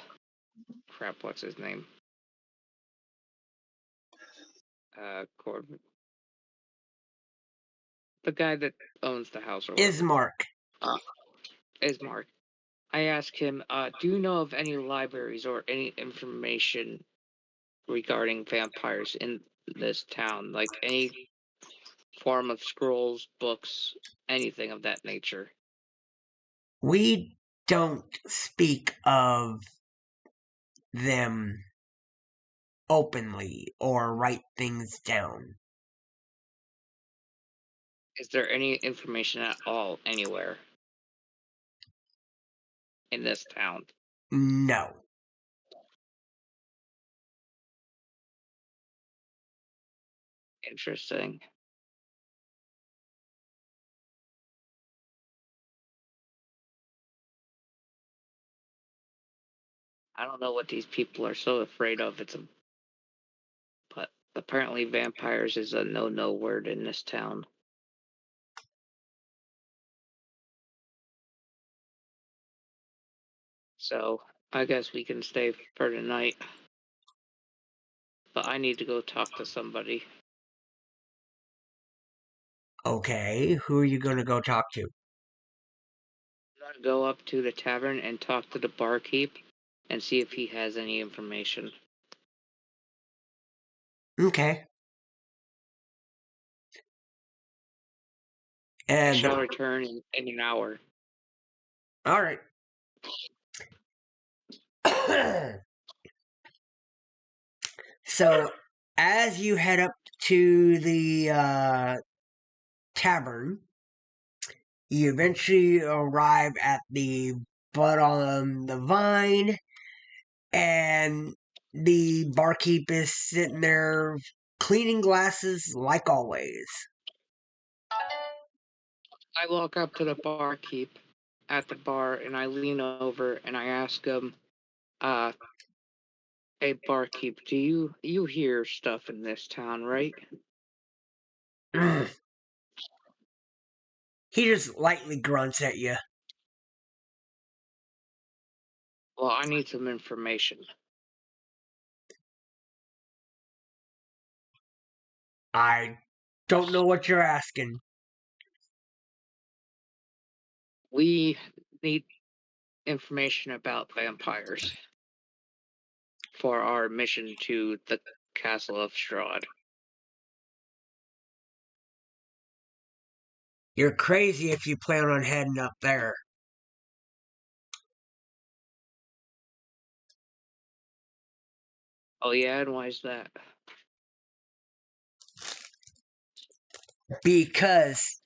crap. What's his name? Corbin. The guy that owns the house or whatever. Ismark. I asked him, do you know of any libraries or any information regarding vampires in this town? Like any form of scrolls, books, anything of that nature? We don't speak of them openly or write things down. Is there any information at all anywhere in this town? No. Interesting. I don't know what these people are so afraid of. But apparently vampires is a no word in this town. So I guess we can stay for tonight. But I need to go talk to somebody. Okay, who are you going to go talk to? I'm going to go up to the tavern and talk to the barkeep and see if he has any information. Okay. And I shall return in an hour. all right. So, as you head up to the tavern, you eventually arrive at the Blood on the Vine, and the barkeep is sitting there cleaning glasses like always. I walk up to the barkeep at the bar and I lean over and I ask him, hey barkeep, do you hear stuff in this town, right? He just lightly grunts at you. Well, I need some information. I don't know what you're asking. We need information about vampires for our mission to the castle of Strahd. You're crazy if you plan on heading up there. Oh yeah, and why is that? Because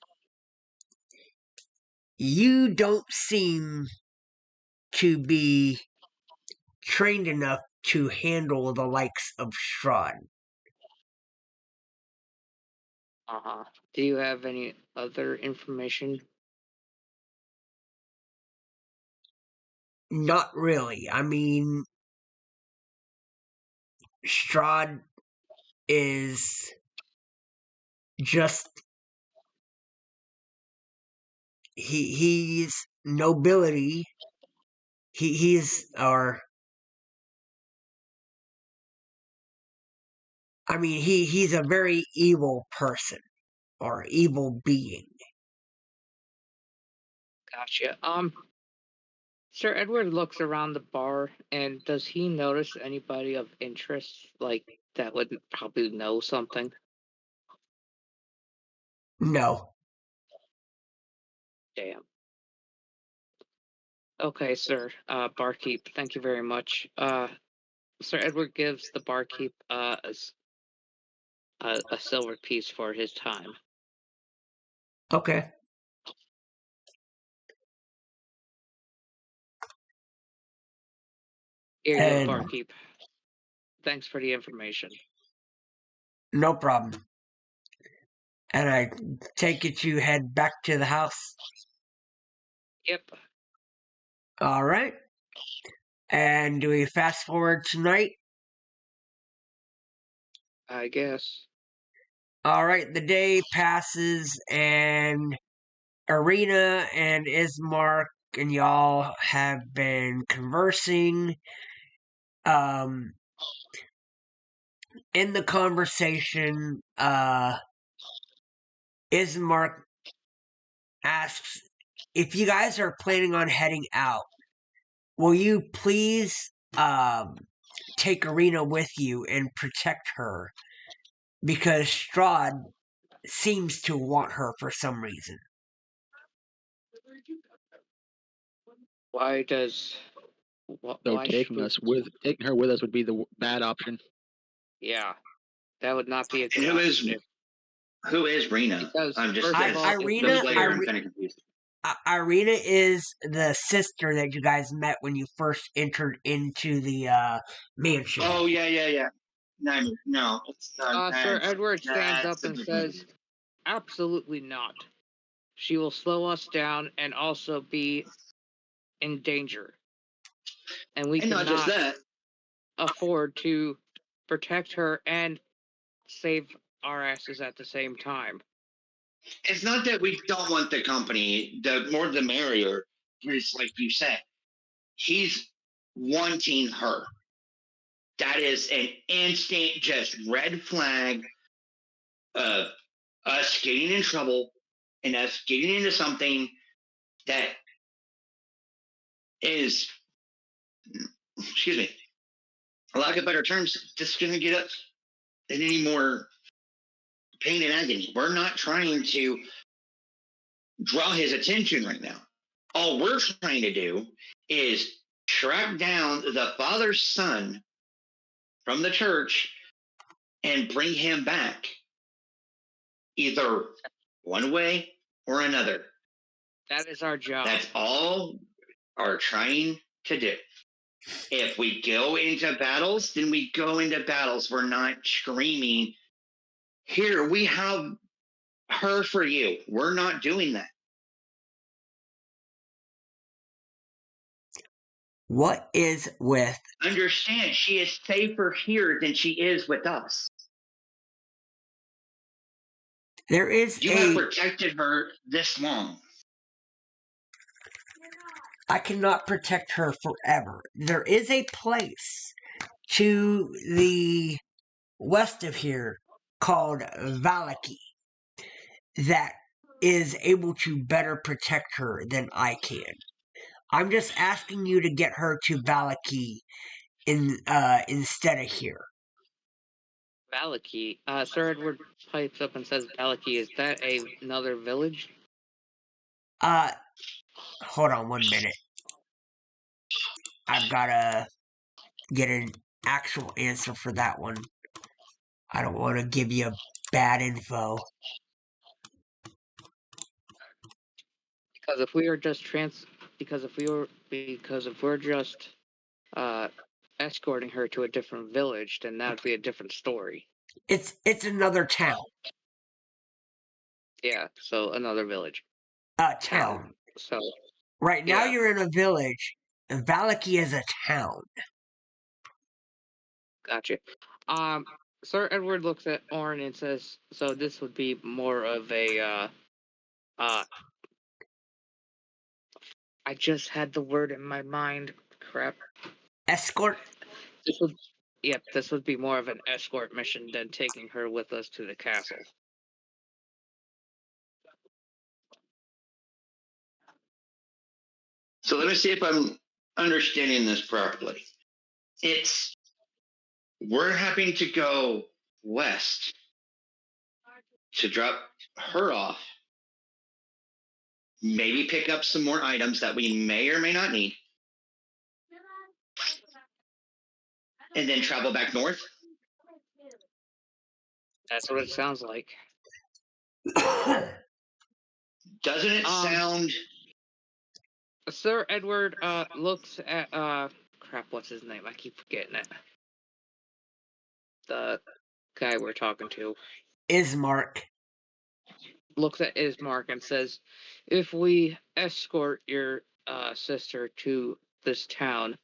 you don't seem to be trained enough to handle the likes of Strahd. Do you have any other information? Not really. I mean, Strahd is just he's nobility. He's he's a very evil person or evil being. Gotcha. Sir Edward looks around the bar, and does he notice anybody of interest, like that would probably know something? No. Damn. Okay, sir. Barkeep, thank you very much. Sir Edward gives the barkeep a silver piece for his time. Okay. Here you go, And barkeep. Thanks for the information. no problem. And I take it you head back to the house. Yep. All right. And do we fast forward tonight? I guess. All right. The day passes, and Arena and Ismark and y'all have been conversing. In the conversation, Ismark asks if you guys are planning on heading out, will you please take Arena with you and protect her? Because Strahd seems to want her for some reason. Why does? So Why taking her with us would be the bad option. Yeah, that would not be a good Who option. who is Rena? Because I'm just first of all, Irina- the player. I'm kind of confused. Irina is the sister that you guys met when you first entered into the mansion. Oh yeah. No, it's not. Sir Edward stands that's up and says, "Absolutely not. She will slow us down and also be in danger, and we and not just cannot that. afford to protect her and save our asses at the same time." It's not that we don't want the company. The more the merrier. It's like you said. He's wanting her. That is an instant, just red flag of us getting in trouble and us getting into something that is, excuse me, a lack of better terms, just going to get us in any more pain and agony. We're not trying to draw his attention right now. All we're trying to do is track down the father's son from the church and bring him back, either one way or another. That is our job. That's all we're trying to do. If we go into battles, then we go into battles. We're not screaming, here, we have her for you. We're not doing that. What is with... Understand, she is safer here than she is with us. There is You have protected her this long. I cannot protect her forever. There is a place to the west of here called Valaki that is able to better protect her than I can. I'm just asking you to get her to Valaki instead of here. Valaki. Sir Edward pipes up and says, "Valaki, is that another village?" Hold on 1 minute. I've gotta get an actual answer for that one. I don't want to give you bad info. Because if we are just because if we're just escorting her to a different village, then that would be a different story. It's another town. Yeah, so another village. Town. So Right now yeah. you're in a village. And Valaki is a town. Gotcha. Sir Edward looks at Orin and says, "So this would be more of a uh." I just had the word in my mind. Crap. Escort. This would, yep, this would be more of an escort mission than taking her with us to the castle. So let me see if I'm understanding this properly. We're having to go west to drop her off, maybe pick up some more items that we may or may not need, and then travel back north. That's what it sounds like. Doesn't it sound? Sir Edward looks at crap. What's his name? I keep forgetting it. The guy we're talking to Ismark. looks at Ismark and says, "If we escort your sister to this town,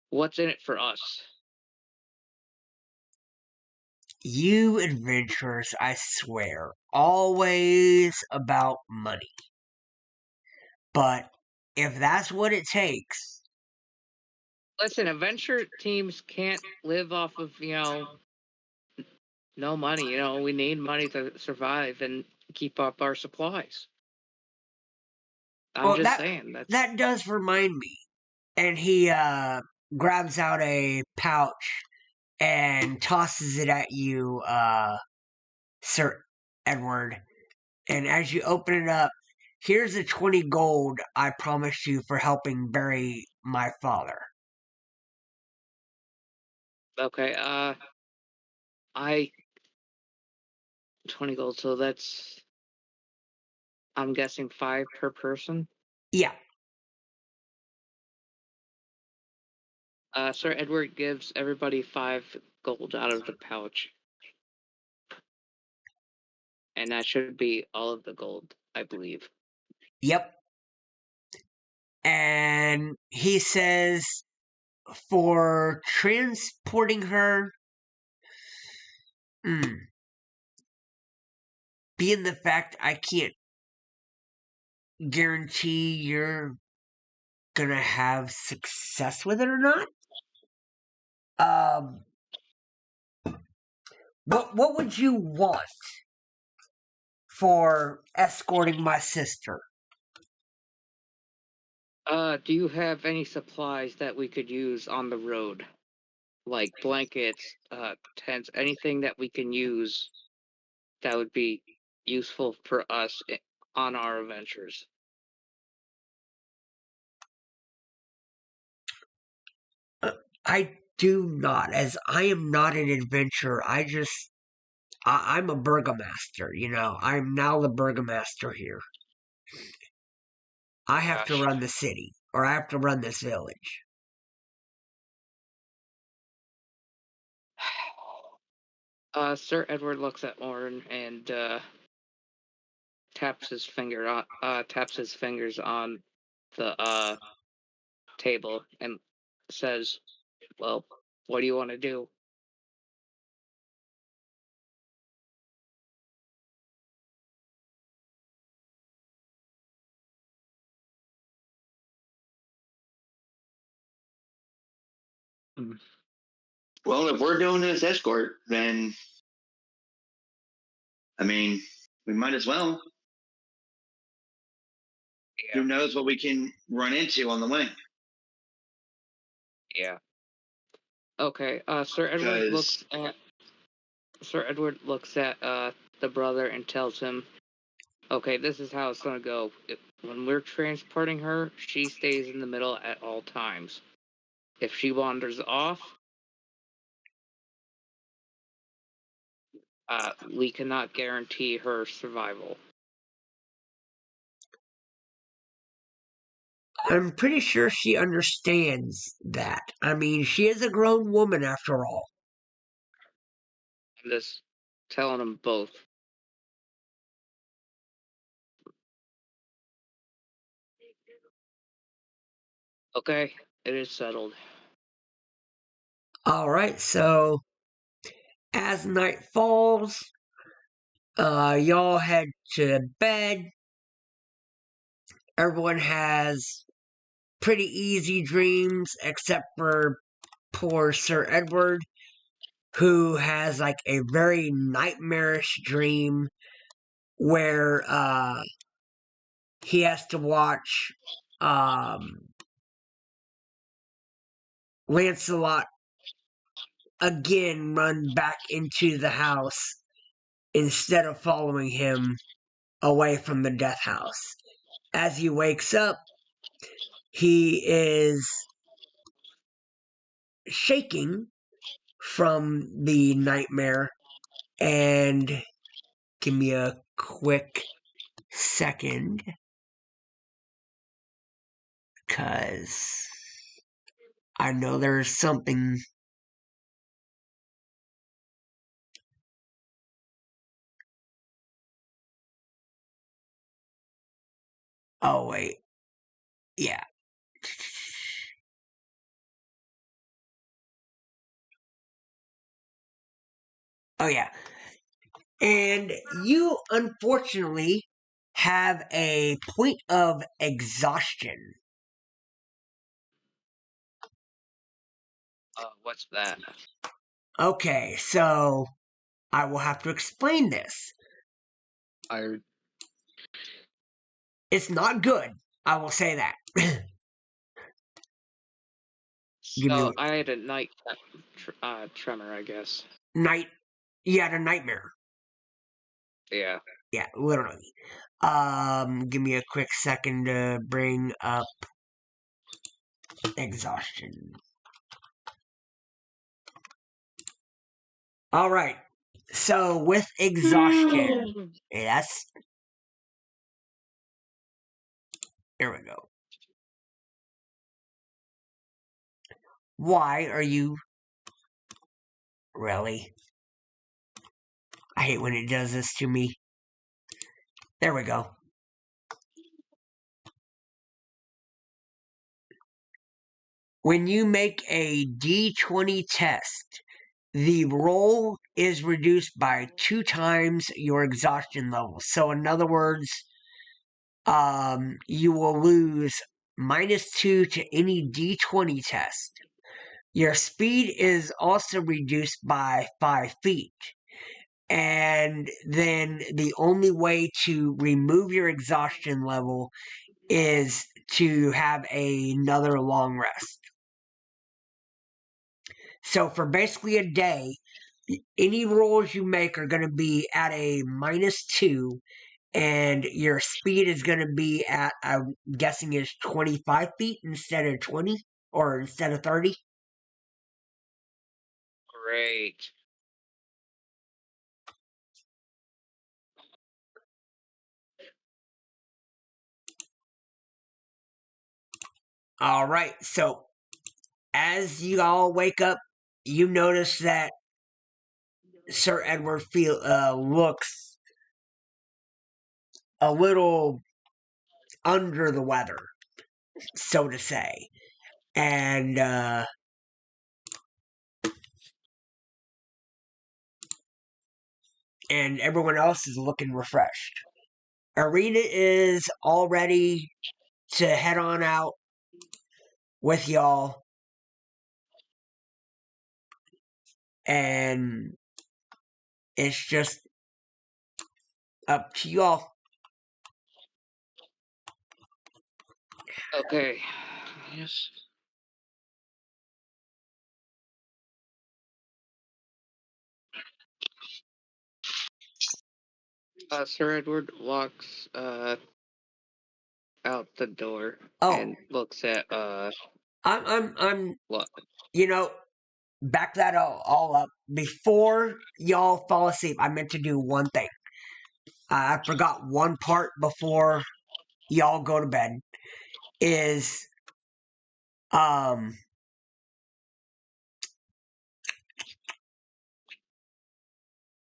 what's in it for us?" You adventurers, I swear, always about money. But if that's what it takes. Listen, adventure teams can't live off of, no money. We need money to survive and keep up our supplies. I'm just saying that does remind me. And he grabs out a pouch and tosses it at you, Sir Edward. And as you open it up, here's the 20 gold I promised you for helping bury my father. Okay, I 20 gold, so that's, I'm guessing 5 per person. Yeah. Sir Edward gives everybody 5 gold out of the pouch. And that should be all of the gold, I believe. Yep. And he says for transporting her, being the fact I can't guarantee you're gonna have success with it or not. What would you want for escorting my sister? Do you have any supplies that we could use on the road? Like blankets, tents, anything that we can use that would be useful for us on our adventures? I do not, as I am not an adventurer. I'm a burgomaster, I'm now the burgomaster here. I have to run the city, or I have to run this village. Sir Edward looks at Orin and taps his fingers on the table and says, "Well, what do you want to do?" Well, if we're doing this escort, then we might as well. Yeah. Who knows what we can run into on the way? Yeah. Okay. Sir Edward looks at the brother and tells him, "Okay, this is how it's gonna go. When we're transporting her, she stays in the middle at all times. If she wanders off, we cannot guarantee her survival." I'm pretty sure she understands that. I mean, she is a grown woman after all. I'm just telling them both. Okay, it is settled. All right, so as night falls, y'all head to bed. Everyone has pretty easy dreams, except for poor Sir Edward, who has like a very nightmarish dream where he has to watch Lancelot again run back into the house instead of following him away from the death house. As he wakes up, he is shaking from the nightmare. And give me a quick second, because I know there's something. Oh, wait. Yeah. Oh, yeah. And you, unfortunately, have a point of exhaustion. What's that? Okay, so I will have to explain this. It's not good. I will say that. Give me So I had a night tremor, I guess. night. You had a nightmare. Yeah. Yeah, literally. Give me a quick second to bring up exhaustion. All right. So with exhaustion, yes. There we go. Why are you really? I hate when it does this to me. There we go. When you make a D20 test, the roll is reduced by 2 times your exhaustion level. So in other words, you will lose -2 to any D20 test. Your speed is also reduced by 5 feet. And then the only way to remove your exhaustion level is to have another long rest. So for basically a day, any rolls you make are going to be at a -2, and your speed is going to be at, I'm guessing, is 25 feet instead of 20, or instead of 30. Great. All right, so as you all wake up, you notice that Sir Edward looks a little under the weather, so to say. And everyone else is looking refreshed. Arena is all ready to head on out with y'all. And it's just up to y'all. Okay. Yes. Sir Edward walks out the door and looks at I'm what? Back that all up. Before y'all fall asleep, I meant to do one thing. I forgot one part before y'all go to bed. is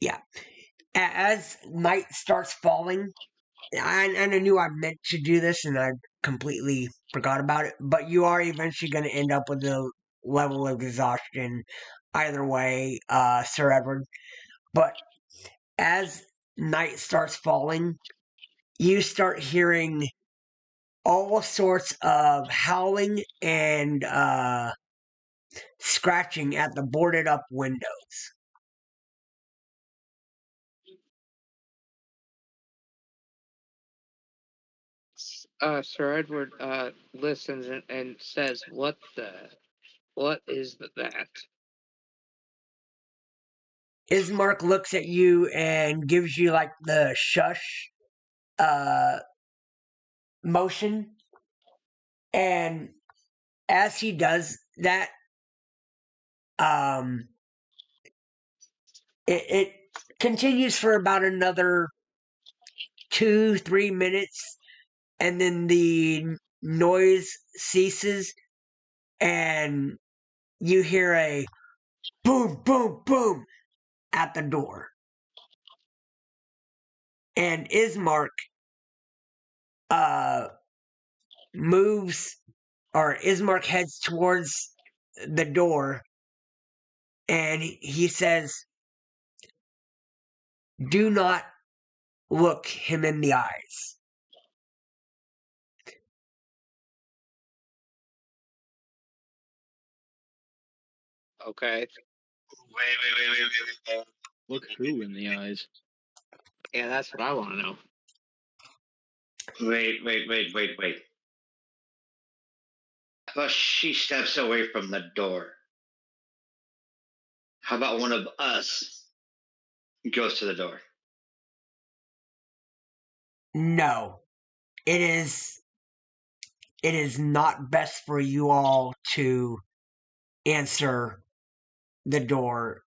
yeah. As night starts falling, and I knew I meant to do this and I completely forgot about it, but you are eventually going to end up with a level of exhaustion either way, Sir Edward. But as night starts falling, you start hearing all sorts of howling and scratching at the boarded up windows. Sir Edward listens and says, what is that? Ismark looks at you and gives you like the shush motion. And as he does that, it continues for about another 2-3 minutes, and then the noise ceases, and you hear a boom, boom, boom at the door. And Ismark Ismark heads towards the door, and he says, "Do not look him in the eyes." Okay. Wait. Look who in the eyes? Yeah, that's what I want to know. Wait. But she steps away from the door. How about one of us goes to the door? No, it is not best for you all to answer the door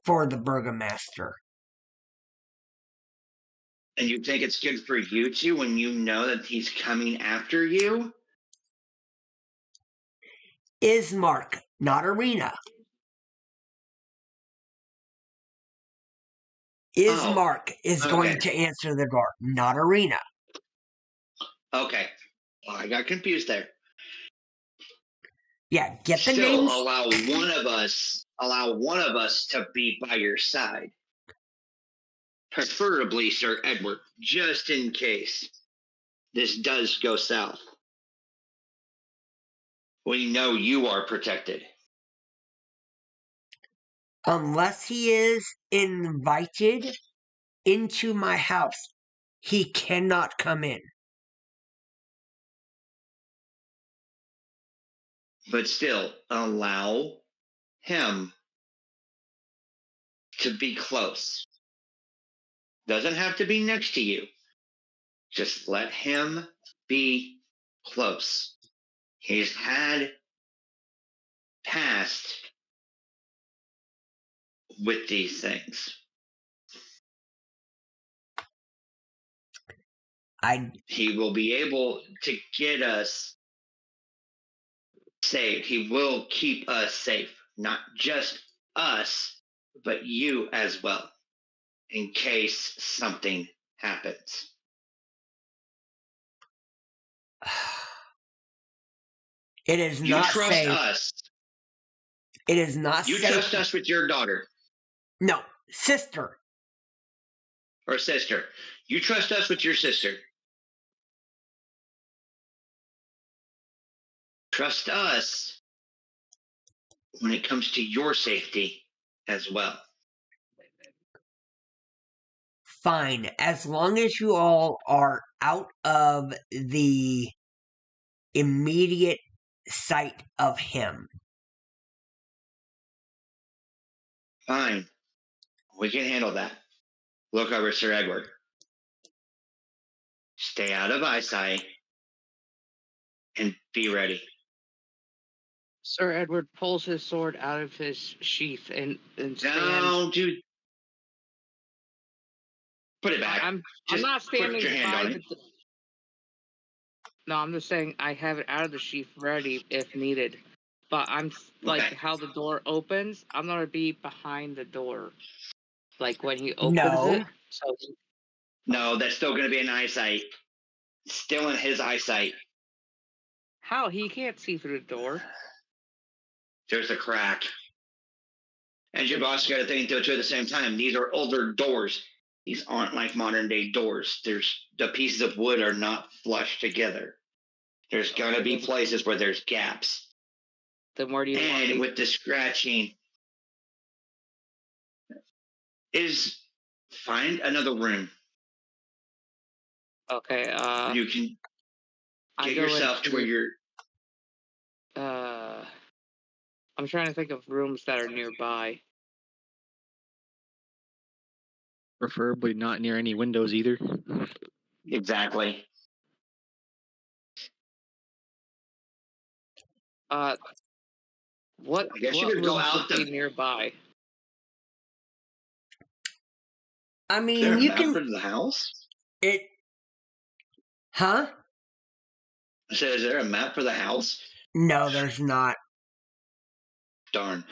for the burgomaster. And you think it's good for you two when you know that he's coming after you? Ismark, not Arena. Ismark is going to answer the door, not Arena. Okay. Well, I got confused there. Yeah, get the Still names. allow one of us to be by your side. Preferably Sir Edward, just in case this does go south. We know you are protected. Unless he is invited into my house, he cannot come in. But still, allow him to be close. Doesn't have to be next to you. Just let him be close. He's had past with these things. He will be able to get us safe. He will keep us safe. Not just us, but you as well, in case something happens. It is You not trust safe. us. It is not You safe. trust us with your daughter. No, sister. Or sister. You trust us with your sister. Trust us when it comes to your safety as well. Fine, as long as you all are out of the immediate sight of him. Fine. We can handle that. Look over Sir Edward. Stay out of eyesight and be ready. Sir Edward pulls his sword out of his sheath and stands. No, dude. Put it back. I'm Just not standing put your hand by on the. it. No, I'm just saying I have it out of the sheath ready if needed. But I'm like Okay. how the door opens. I'm gonna be behind the door, like when he opens No. it. So No, that's still going to be in eyesight. Still in his eyesight. how he can't see through the door? There's a crack. And you've also got to think, though, too, at the same time, these are older doors. These aren't like modern day doors. The pieces of wood are not flushed together. There's going to be places where there's gaps. Then where do you want And me? with the scratching, find another room. Okay. You can I get go yourself to where into. you're. I'm trying to think of rooms that are nearby. Preferably not near any windows either. Exactly. What I guess you what could go rooms out would be the. nearby? I Is there mean, a you map can. for the house? It. Huh? I said, is there a map for the house? No, there's not. Darn.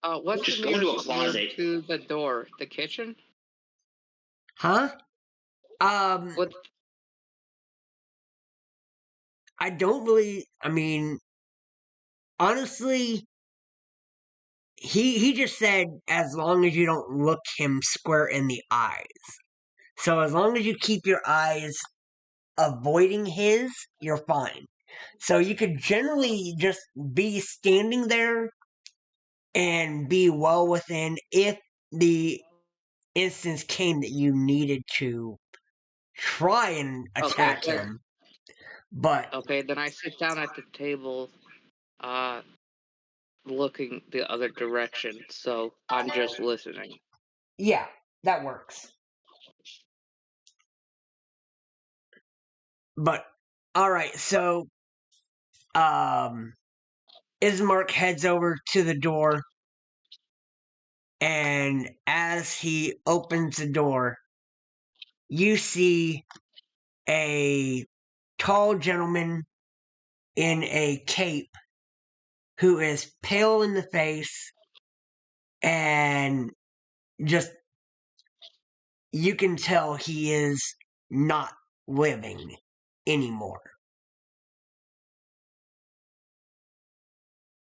What's the Just go into a nearest room closet. to the door? The kitchen? Huh? What? I don't really. I mean, honestly, he just said as long as you don't look him square in the eyes. So as long as you keep your eyes avoiding his, you're fine. So you could generally just be standing there and be well within if the instance came that you needed to try and Okay. attack him. But Okay. Then I sit down at the table, uh, looking the other direction. So I'm just listening. yeah, that works. But all right, so Ismark heads over to the door, and as he opens the door, you see a tall gentleman in a cape who is pale in the face and just you can tell he is not living anymore.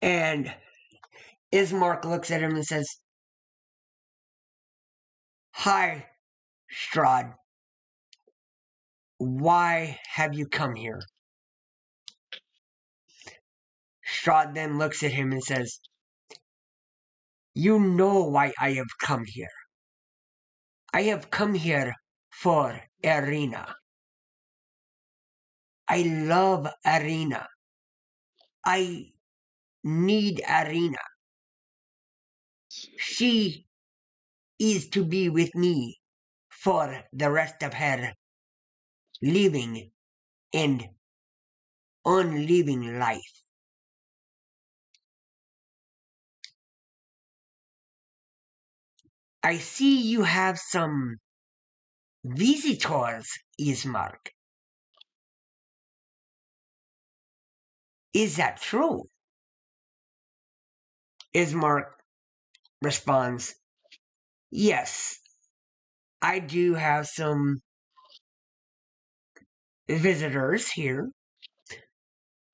And Ismark looks at him and says, "Hi, Strahd. Why have you come here?" Strahd then looks at him and says, "You know why I have come here. I have come here for Irina. I love Irina. I need Irina. She is to be with me for the rest of her living and unliving life. I see you have some visitors, Ismark. Is that true?" Ismark responds, "Yes, I do have some visitors here.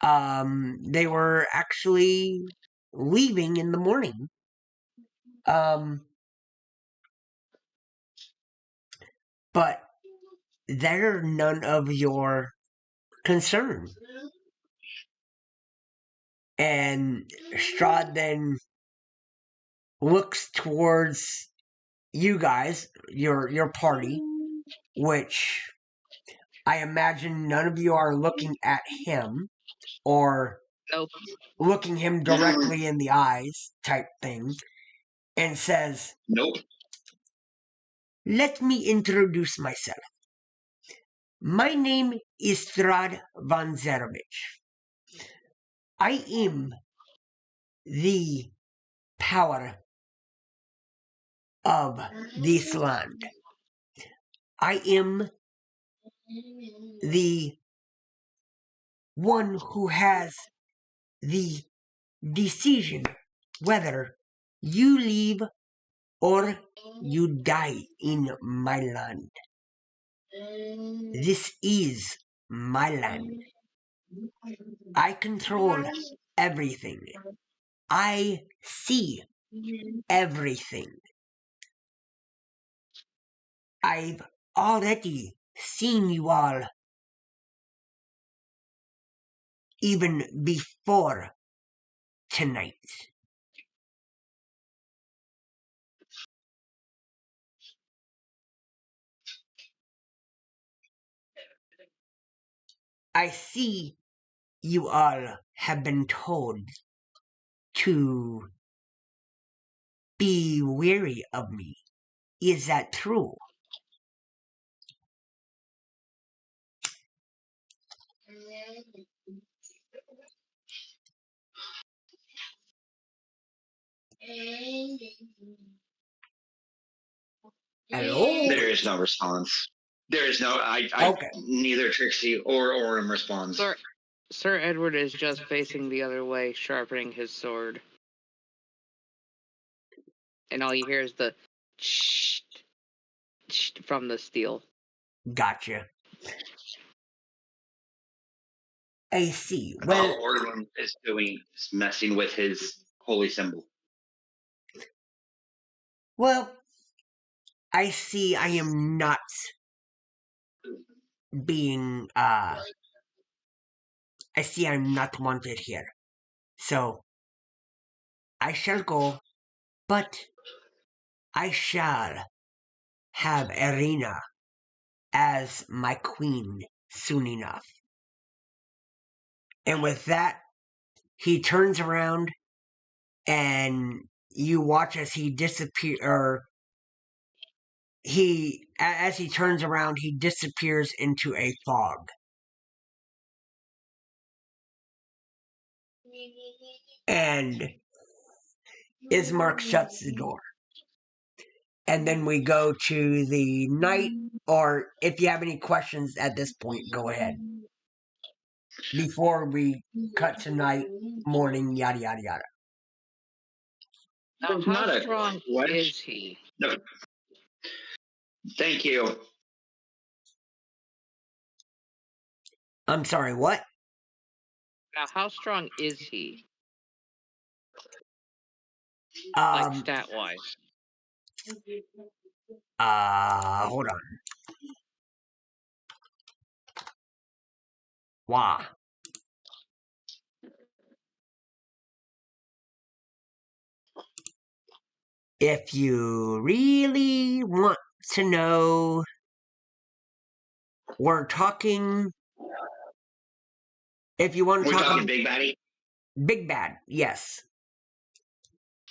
They were actually leaving in the morning. Um, but they're none of your concern." And Strahd then looks towards you guys, your party, which I imagine none of you are looking at him or Nope. looking him directly in the eyes type thing, and says, Nope. "Let me introduce myself. My name is Strahd von Zerovich. I am the power of this land. I am the one who has the decision whether you live or you die in my land. This is my land. I control everything. I see everything. I've already seen you all even before tonight. I see you all have been told to be wary of me. Is that true? Hello? There is no response. There is no. Okay. Neither Trixie or Orem responds. Sir Edward is just facing the other way, sharpening his sword. And all you hear is the from the steel. Gotcha. I see. Well, All Orem is doing is messing with his holy symbol. well, I see I am not being, I see I'm not wanted here. So, I shall go, but I shall have Irina as my queen soon enough. And with that, he turns around and you watch as he disappear, or as he turns around, he disappears into a fog. And Ismark shuts the door. And then we go to the night, or if you have any questions at this point, go ahead. Before we cut to night, morning, yada, yada, yada. Now, There's how not a strong question. is he? No. Thank you. I'm sorry, what? Now, how strong is he? Like stat wise. Hold on. Wow. If you really want to know, we're talking. If you want to We're talk talking Big Baddie. Big Bad, yes.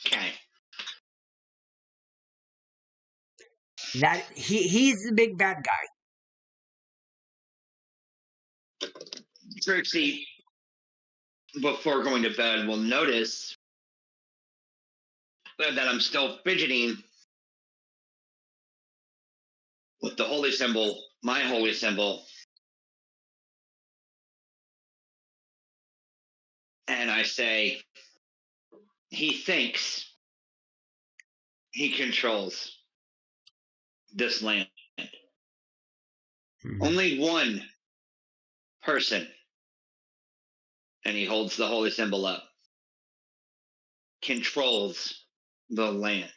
Okay. That he's the big bad guy. Trixie, before going to bed, will notice that I'm still fidgeting with the holy symbol, my holy symbol. And I say, he thinks he controls this land. Only one person, and he holds the holy symbol up, controls the land.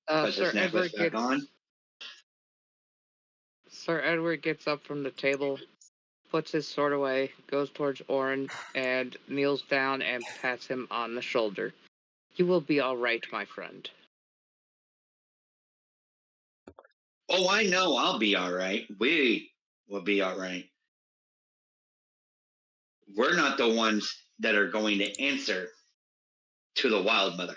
Put Sir this necklace back on. Sir Edward gets up from the table, puts his sword away, goes towards Orin, and kneels down and pats him on the shoulder. You will be all right, my friend. Oh, I know I'll be all right. We will be all right. We're not the ones that are going to answer to the Wild Mother.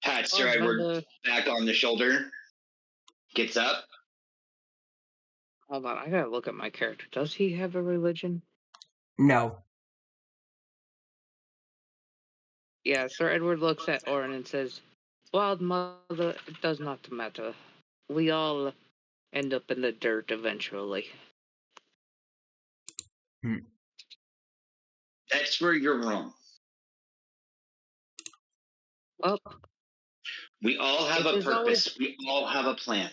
Pats Sir Edward back on the shoulder. Gets up. Hold on, I gotta look at my character. Does he have a religion? No. Yeah, Sir Edward looks at Orin and says, Wild Mother, it does not matter. We all end up in the dirt eventually. That's where you're wrong. Well, We all have It a is purpose. We all have a plan.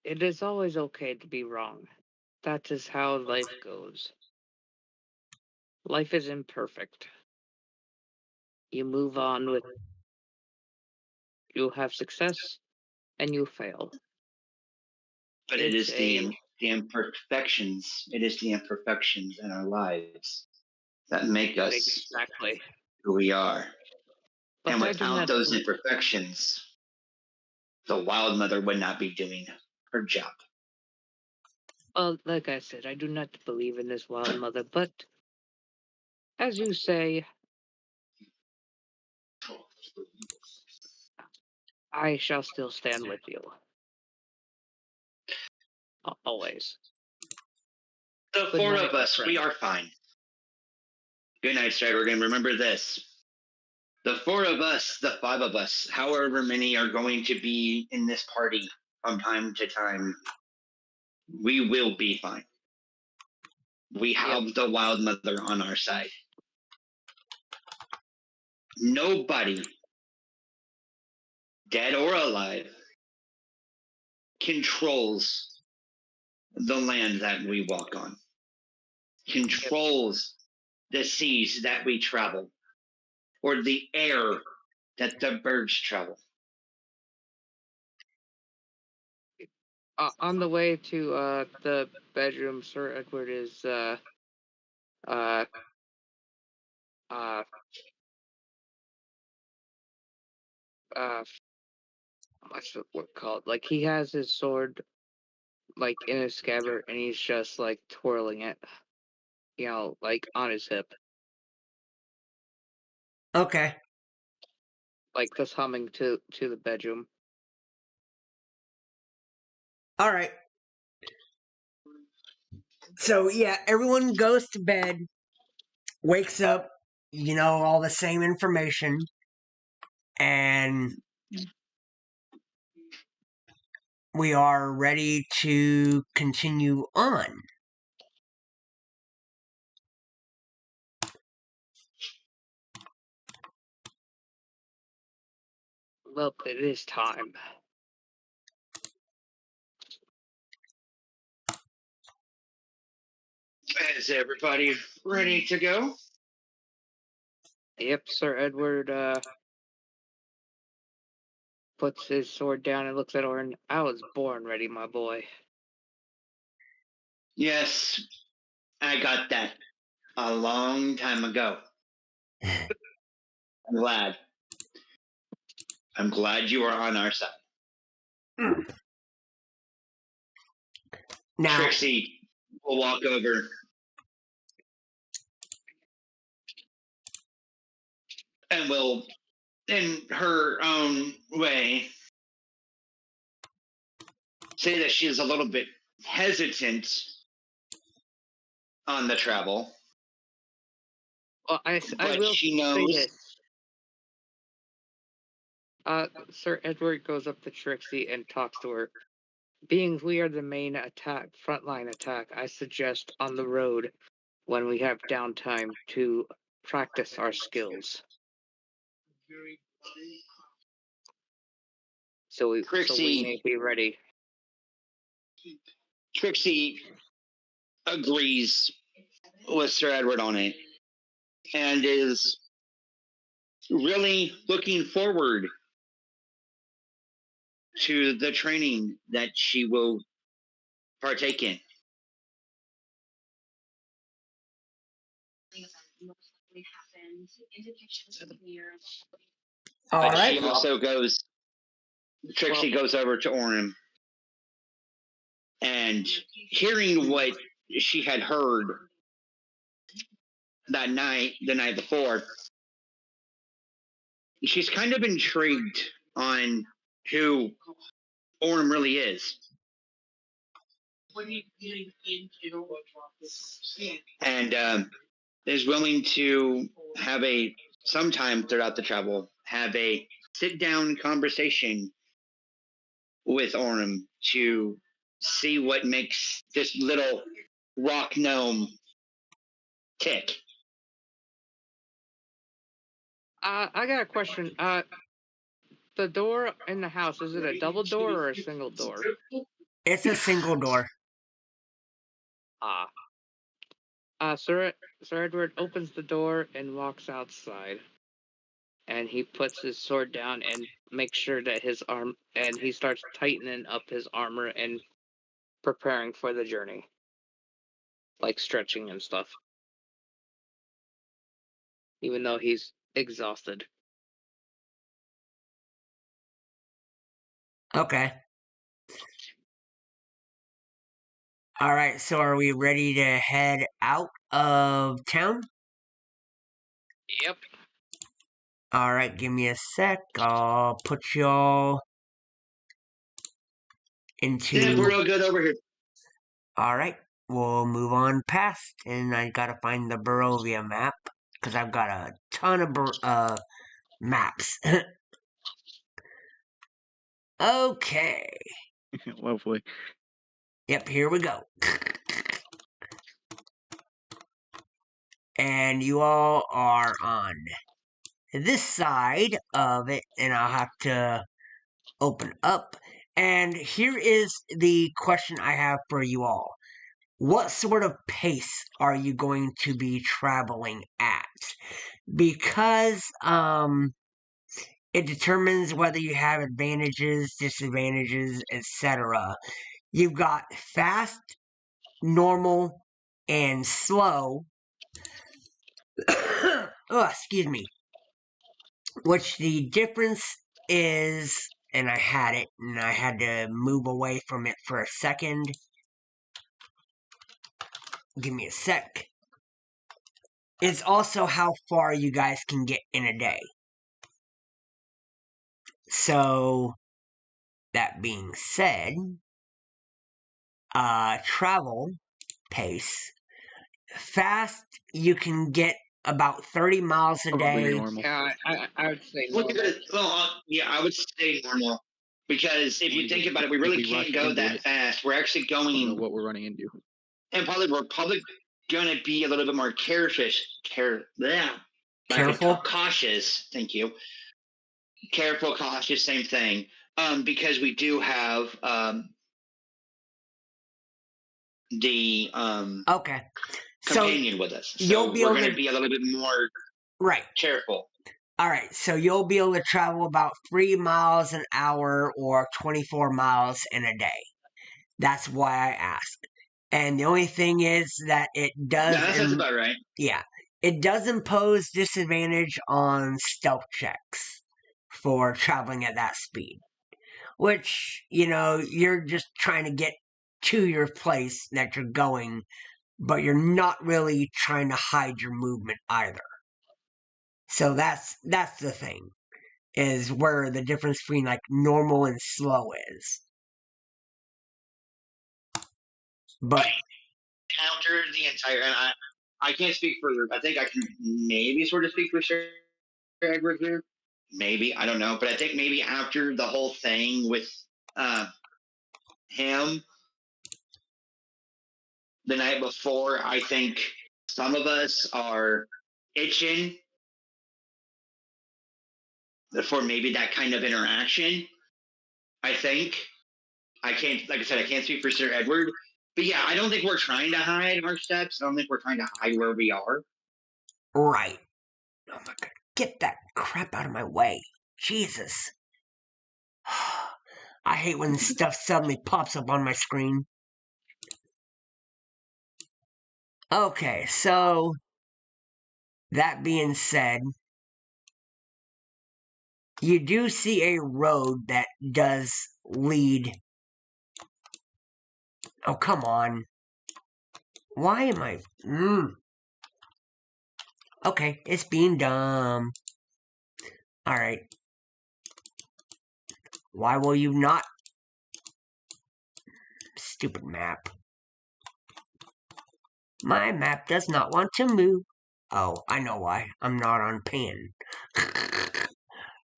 it is always okay to be wrong. That is how life goes. Life is imperfect. You move on with, you have success and you fail. But it is the imperfections. It is the imperfections in our lives that make us Exactly. who we are. But And I do without not. those imperfections, the wild mother would not be doing her job. Well, like I said, I do not believe in this wild mother, but as you say, I shall still stand with you. Always. The Good four night, of us, we friend. are fine. Good night, Strahd. And remember this. The four of us, the five of us, however many are going to be in this party from time to time, we will be fine. We have the wild mother on our side. Nobody, dead or alive, controls the land that we walk on, controls the seas that we travel, or the air that the birds travel. On the way to the bedroom, Sir Edward is uh uh what's the word called? Like he has his sword like in his scabbard and he's just like twirling it, like on his hip, Okay. like just humming to the bedroom. All right. So yeah, everyone goes to bed, wakes up, all the same information, and we are ready to continue on. Well, it is time. Is everybody ready to go? Yep, Sir Edward puts his sword down and looks at Orin. I was born ready, my boy. Yes, I got that a long time ago. I'm glad. I'm glad you are on our side. Now, Trixie will walk over and will, in her own way, say that she is a little bit hesitant on the travel. Well, I But will she say knows. this. Sir Edward goes up to Trixie and talks to her. Being we are the main frontline attack, I suggest on the road when we have downtime to practice our skills. So we may be ready. Trixie agrees with Sir Edward on it and is really looking forward to the training that she will partake in. all But right. she also goes, Trixie goes over to Orem and hearing what she had heard the night before, she's kind of intrigued on who Orem really is. And is willing to have a sometime throughout the travel, have a sit-down conversation with Orem to see what makes this little rock gnome tick. I got a question. The door in the house, is it a double door or a single door? It's a single door. Sir Edward opens the door and walks outside. And he puts his sword down and makes sure that and he starts tightening up his armor and preparing for the journey. Like stretching and stuff. Even though he's exhausted. Okay. All right, so are we ready to head out of town? Yep. All right, give me a sec. I'll put y'all into. Yeah, we're all good over here. All right, we'll move on past, and I gotta find the Barovia map because I've got a ton of maps. Okay. Lovely. Yep, here we go. And you all are on this side of it, and I'll have to open up. And here is the question I have for you all. What sort of pace are you going to be traveling at? Because it determines whether you have advantages, disadvantages, etc. You've got fast, normal, and slow. Oh, excuse me. Which the difference is, and I had it, and I had to move away from it for a second. Give me a sec. It's also how far you guys can get in a day. So, that being said, travel pace. Fast, you can get about 30 miles a Probably day. normal. Yeah, I would say Look normal. at it. Well, yeah, I would say normal. Because if you think about it, we really can't go that fast. We're actually I don't know going, what we're running into. and we're probably going to be a little bit more careful. Cautious. Thank you. Careful, cautious, same thing. Because we do have the Okay. companion with us, so you'll be we're able going to to be a little bit more right. careful. All right, so you'll be able to travel about 3 miles an hour or 24 miles in a day. That's why I asked. And the only thing is that it does. Yeah, that sounds about right. Yeah, it does impose disadvantage on stealth checks for traveling at that speed. Which, you're just trying to get to your place that you're going, but you're not really trying to hide your movement either. So that's the thing, is where the difference between like normal and slow is. But Counter the entire, and I can't speak for. I think I can maybe sort of speak for Sir Edward here. Maybe, I don't know, but I think maybe after the whole thing with him the night before, I think some of us are itching for maybe that kind of interaction. I think. I can't, like I said, I can't speak for Sir Edward. But yeah, I don't think we're trying to hide our steps. I don't think we're trying to hide where we are. right. Oh my god. Get that crap out of my way. Jesus. I hate when stuff suddenly pops up on my screen. Okay, so that being said, you do see a road that does lead. Oh, come on. Why am I... Okay, it's being dumb. Alright. Why will you not... Stupid map. My map does not want to move. Oh, I know why. I'm not on pan.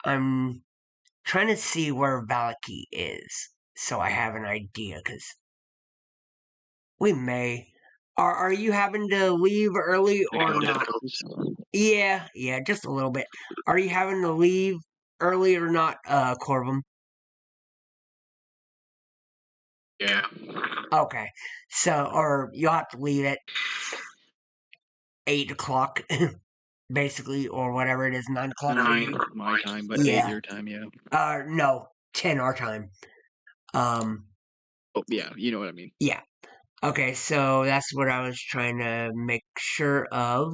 I'm trying to see where Valaki is, so I have an idea, because we may. Are you having to leave early or Technical not? difficulties. Yeah, just a little bit. Are you having to leave early or not, Corvum? Yeah. Okay, so, or you'll have to leave at 8 o'clock, basically, or whatever it is, 9 o'clock. 9 my time, but 8 Yeah. your time, yeah. No, 10 our time. Oh, yeah, you know what I mean. Yeah. Okay, so that's what I was trying to make sure of.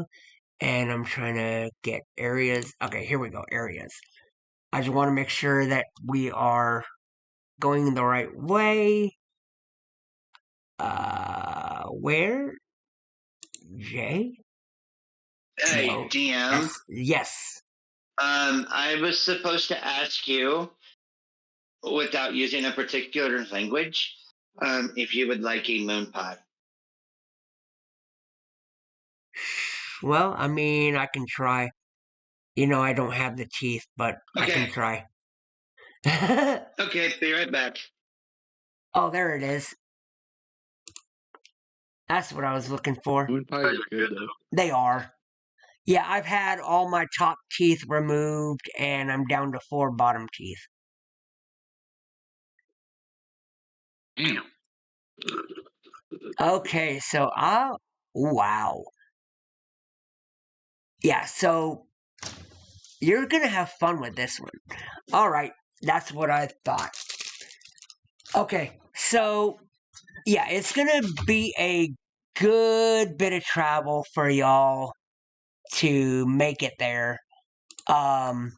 And I'm trying to get areas. Okay, here we go, areas. I just want to make sure that we are going the right way. Where? J? Hey, No. DM. S. Yes. I was supposed to ask you, without using a particular language, if you would like a moon pie. Well, I mean, I can try. I don't have the teeth, but I can Okay. try. Okay, be right back. Oh, there it is. That's what I was looking for. Moon pies are good, though. They are. Yeah, I've had all my top teeth removed, and I'm down to 4 bottom teeth. Damn. Okay, so wow. Yeah, so you're gonna have fun with this one. Alright, that's what I thought. Okay, so yeah, it's gonna be a good bit of travel for y'all to make it there. Cause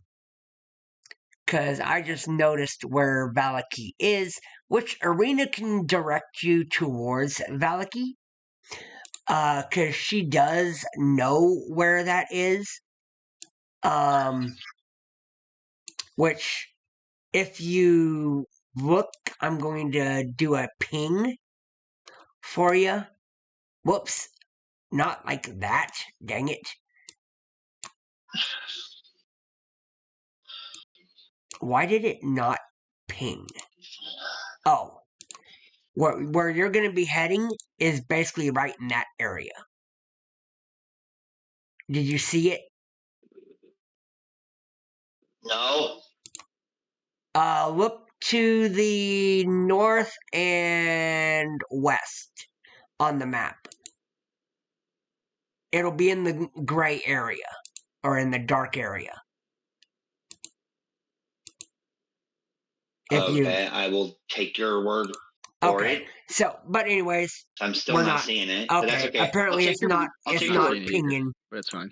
I just noticed where Valaki is, which Arena can direct you towards Valaki. Cause she does know where that is. Which, if you look, I'm going to do a ping for you. Whoops, not like that. Dang it. Why did it not ping? Oh, where you're going to be heading is basically right in that area. Did you see it? No. Look to the north and west on the map. It'll be in the gray area or in the dark area. Okay, I will take your word for it. So, but anyways, I'm still we're not not seeing it. But that's okay. okay. Apparently, it's not. I'll It's take your not word. pinging. But it's fine.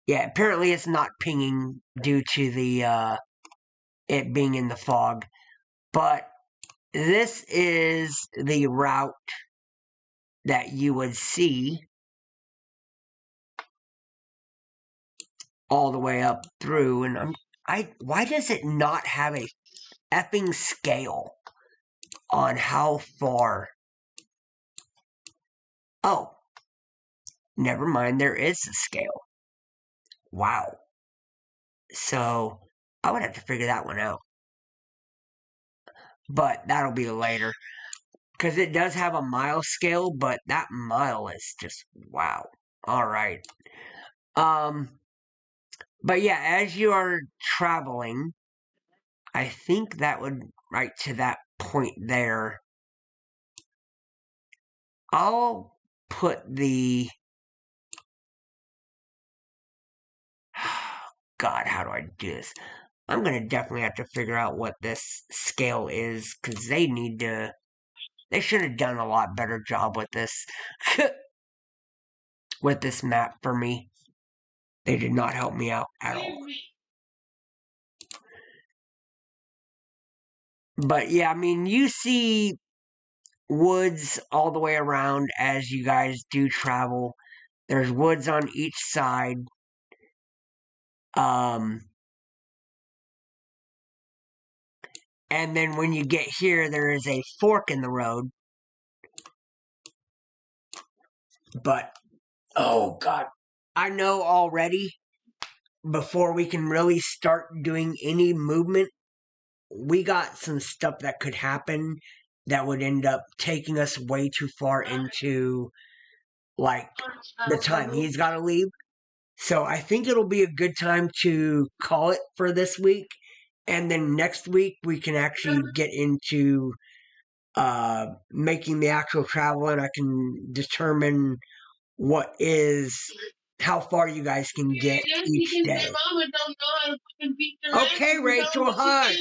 Yeah, apparently it's not pinging due to the it being in the fog. But this is the route that you would see all the way up through. And why does it not have a effing scale on how far? Oh, never mind. There is a scale. Wow. So I would have to figure that one out. But that'll be later. Because it does have a mile scale, but that mile is just wow. Alright. But yeah, as you are traveling, I think that would right to that point there. I'll put the God, how do I do this? I'm gonna definitely have to figure out what this scale is, because they should have done a lot better job with this with this map for me. They did not help me out at all. But yeah, I mean, you see woods all the way around as you guys do travel. There's woods on each side. And then when you get here, there is a fork in the road. But, oh God. I know already, before we can really start doing any movement, we got some stuff that could happen that would end up taking us way too far into, like, the time he's got to leave. So I think it'll be a good time to call it for this week. And then next week, we can actually get into making the actual travel, and I can determine how far you guys can get each day. Okay, Rachel, hush.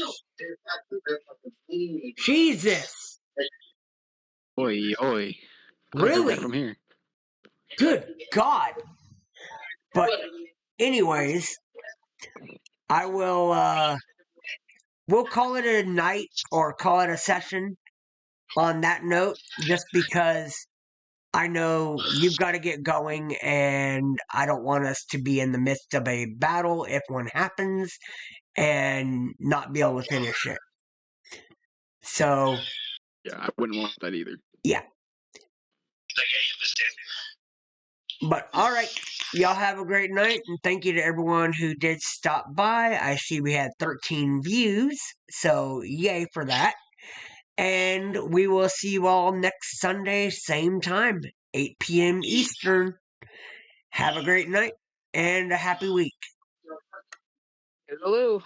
Jesus. Oi, oi. I heard Really? that from here. Good God. But anyways, I will we'll call it a night or call it a session on that note, just because I know you've got to get going, and I don't want us to be in the midst of a battle if one happens and not be able to finish it. So, Yeah, I wouldn't want that either. yeah. But all right, y'all have a great night, and thank you to everyone who did stop by. I see we had 13 views, so yay for that. And we will see you all next Sunday, same time, 8 p.m. Eastern. Have a great night and a happy week. Hello.